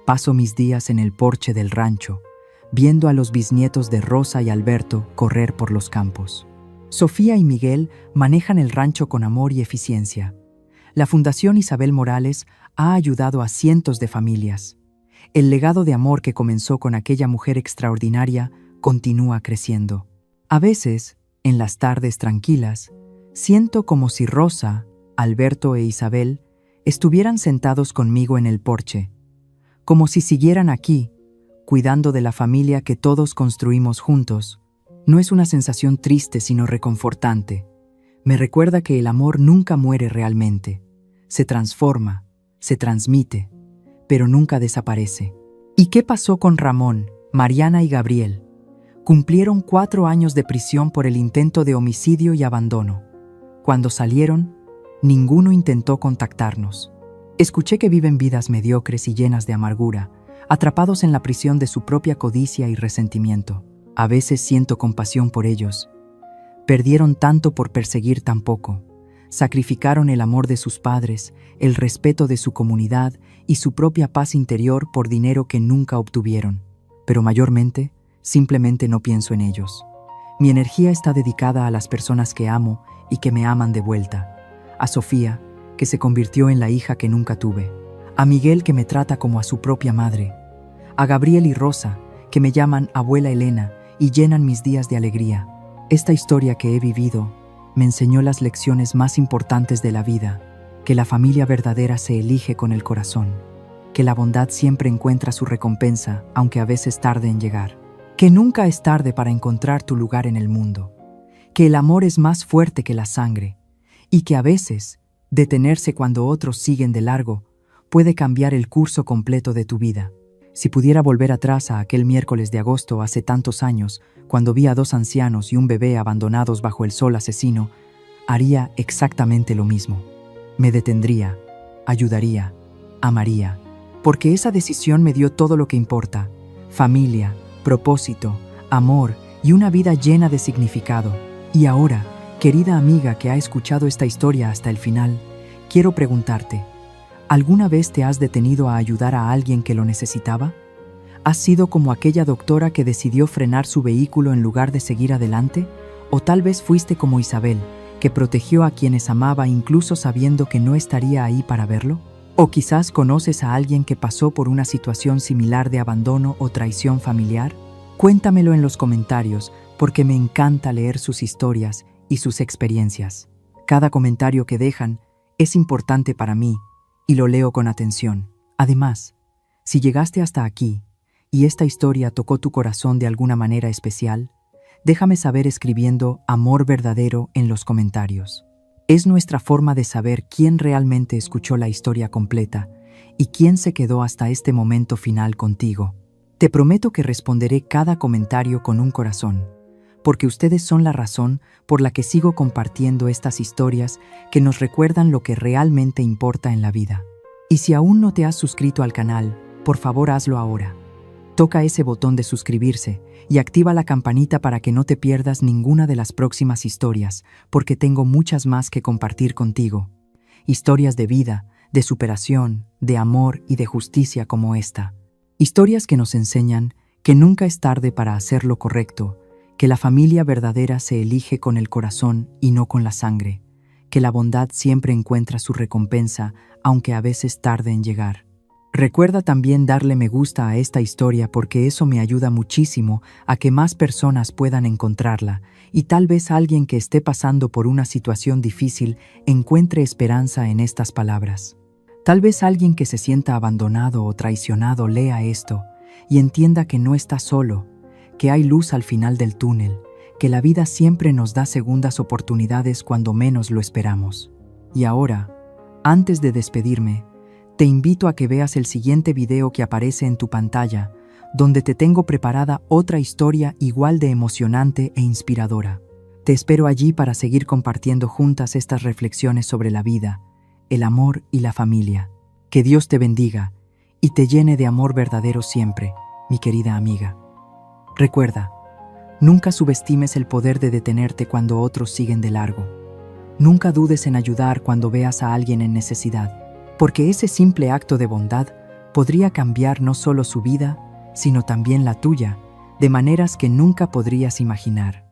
Paso mis días en el porche del rancho, viendo a los bisnietos de Rosa y Alberto correr por los campos. Sofía y Miguel manejan el rancho con amor y eficiencia. La Fundación Isabel Morales ha ayudado a cientos de familias. El legado de amor que comenzó con aquella mujer extraordinaria continúa creciendo. A veces, en las tardes tranquilas, siento como si Rosa, Alberto e Isabel estuvieran sentados conmigo en el porche, como si siguieran aquí, cuidando de la familia que todos construimos juntos. No es una sensación triste, sino reconfortante. Me recuerda que el amor nunca muere realmente. Se transforma, se transmite, pero nunca desaparece. ¿Y qué pasó con Ramón, Mariana y Gabriel? Cumplieron 4 años de prisión por el intento de homicidio y abandono. Cuando salieron, ninguno intentó contactarnos. Escuché que viven vidas mediocres y llenas de amargura, atrapados en la prisión de su propia codicia y resentimiento. A veces siento compasión por ellos. Perdieron tanto por perseguir tan poco. Sacrificaron el amor de sus padres, el respeto de su comunidad y su propia paz interior por dinero que nunca obtuvieron. Pero mayormente, simplemente no pienso en ellos. Mi energía está dedicada a las personas que amo y que me aman de vuelta. A Sofía, que se convirtió en la hija que nunca tuve. A Miguel, que me trata como a su propia madre. A Gabriel y Rosa, que me llaman abuela Elena y llenan mis días de alegría. Esta historia que he vivido me enseñó las lecciones más importantes de la vida, que la familia verdadera se elige con el corazón, que la bondad siempre encuentra su recompensa, aunque a veces tarde en llegar, que nunca es tarde para encontrar tu lugar en el mundo, que el amor es más fuerte que la sangre, y que a veces, detenerse cuando otros siguen de largo, puede cambiar el curso completo de tu vida. Si pudiera volver atrás a aquel miércoles de agosto hace tantos años, cuando vi a 2 ancianos y un bebé abandonados bajo el sol asesino, haría exactamente lo mismo. Me detendría, ayudaría, amaría, porque esa decisión me dio todo lo que importa: familia, propósito, amor y una vida llena de significado. Y ahora, querida amiga que ha escuchado esta historia hasta el final, quiero preguntarte, ¿alguna vez te has detenido a ayudar a alguien que lo necesitaba? ¿Has sido como aquella doctora que decidió frenar su vehículo en lugar de seguir adelante? ¿O tal vez fuiste como Isabel, que protegió a quienes amaba incluso sabiendo que no estaría ahí para verlo? ¿O quizás conoces a alguien que pasó por una situación similar de abandono o traición familiar? Cuéntamelo en los comentarios, porque me encanta leer sus historias y sus experiencias. Cada comentario que dejan es importante para mí y lo leo con atención. Además, si llegaste hasta aquí y esta historia tocó tu corazón de alguna manera especial, déjame saber escribiendo amor verdadero en los comentarios. Es nuestra forma de saber quién realmente escuchó la historia completa y quién se quedó hasta este momento final contigo. Te prometo que responderé cada comentario con un corazón, porque ustedes son la razón por la que sigo compartiendo estas historias que nos recuerdan lo que realmente importa en la vida. Y si aún no te has suscrito al canal, por favor hazlo ahora. Toca ese botón de suscribirse y activa la campanita para que no te pierdas ninguna de las próximas historias, porque tengo muchas más que compartir contigo. Historias de vida, de superación, de amor y de justicia como esta. Historias que nos enseñan que nunca es tarde para hacer lo correcto, que la familia verdadera se elige con el corazón y no con la sangre, que la bondad siempre encuentra su recompensa, aunque a veces tarde en llegar. Recuerda también darle me gusta a esta historia porque eso me ayuda muchísimo a que más personas puedan encontrarla y tal vez alguien que esté pasando por una situación difícil encuentre esperanza en estas palabras. Tal vez alguien que se sienta abandonado o traicionado lea esto y entienda que no está solo, que hay luz al final del túnel, que la vida siempre nos da segundas oportunidades cuando menos lo esperamos. Y ahora, antes de despedirme, te invito a que veas el siguiente video que aparece en tu pantalla, donde te tengo preparada otra historia igual de emocionante e inspiradora. Te espero allí para seguir compartiendo juntas estas reflexiones sobre la vida, el amor y la familia. Que Dios te bendiga y te llene de amor verdadero siempre, mi querida amiga. Recuerda, nunca subestimes el poder de detenerte cuando otros siguen de largo. Nunca dudes en ayudar cuando veas a alguien en necesidad, porque ese simple acto de bondad podría cambiar no solo su vida, sino también la tuya, de maneras que nunca podrías imaginar.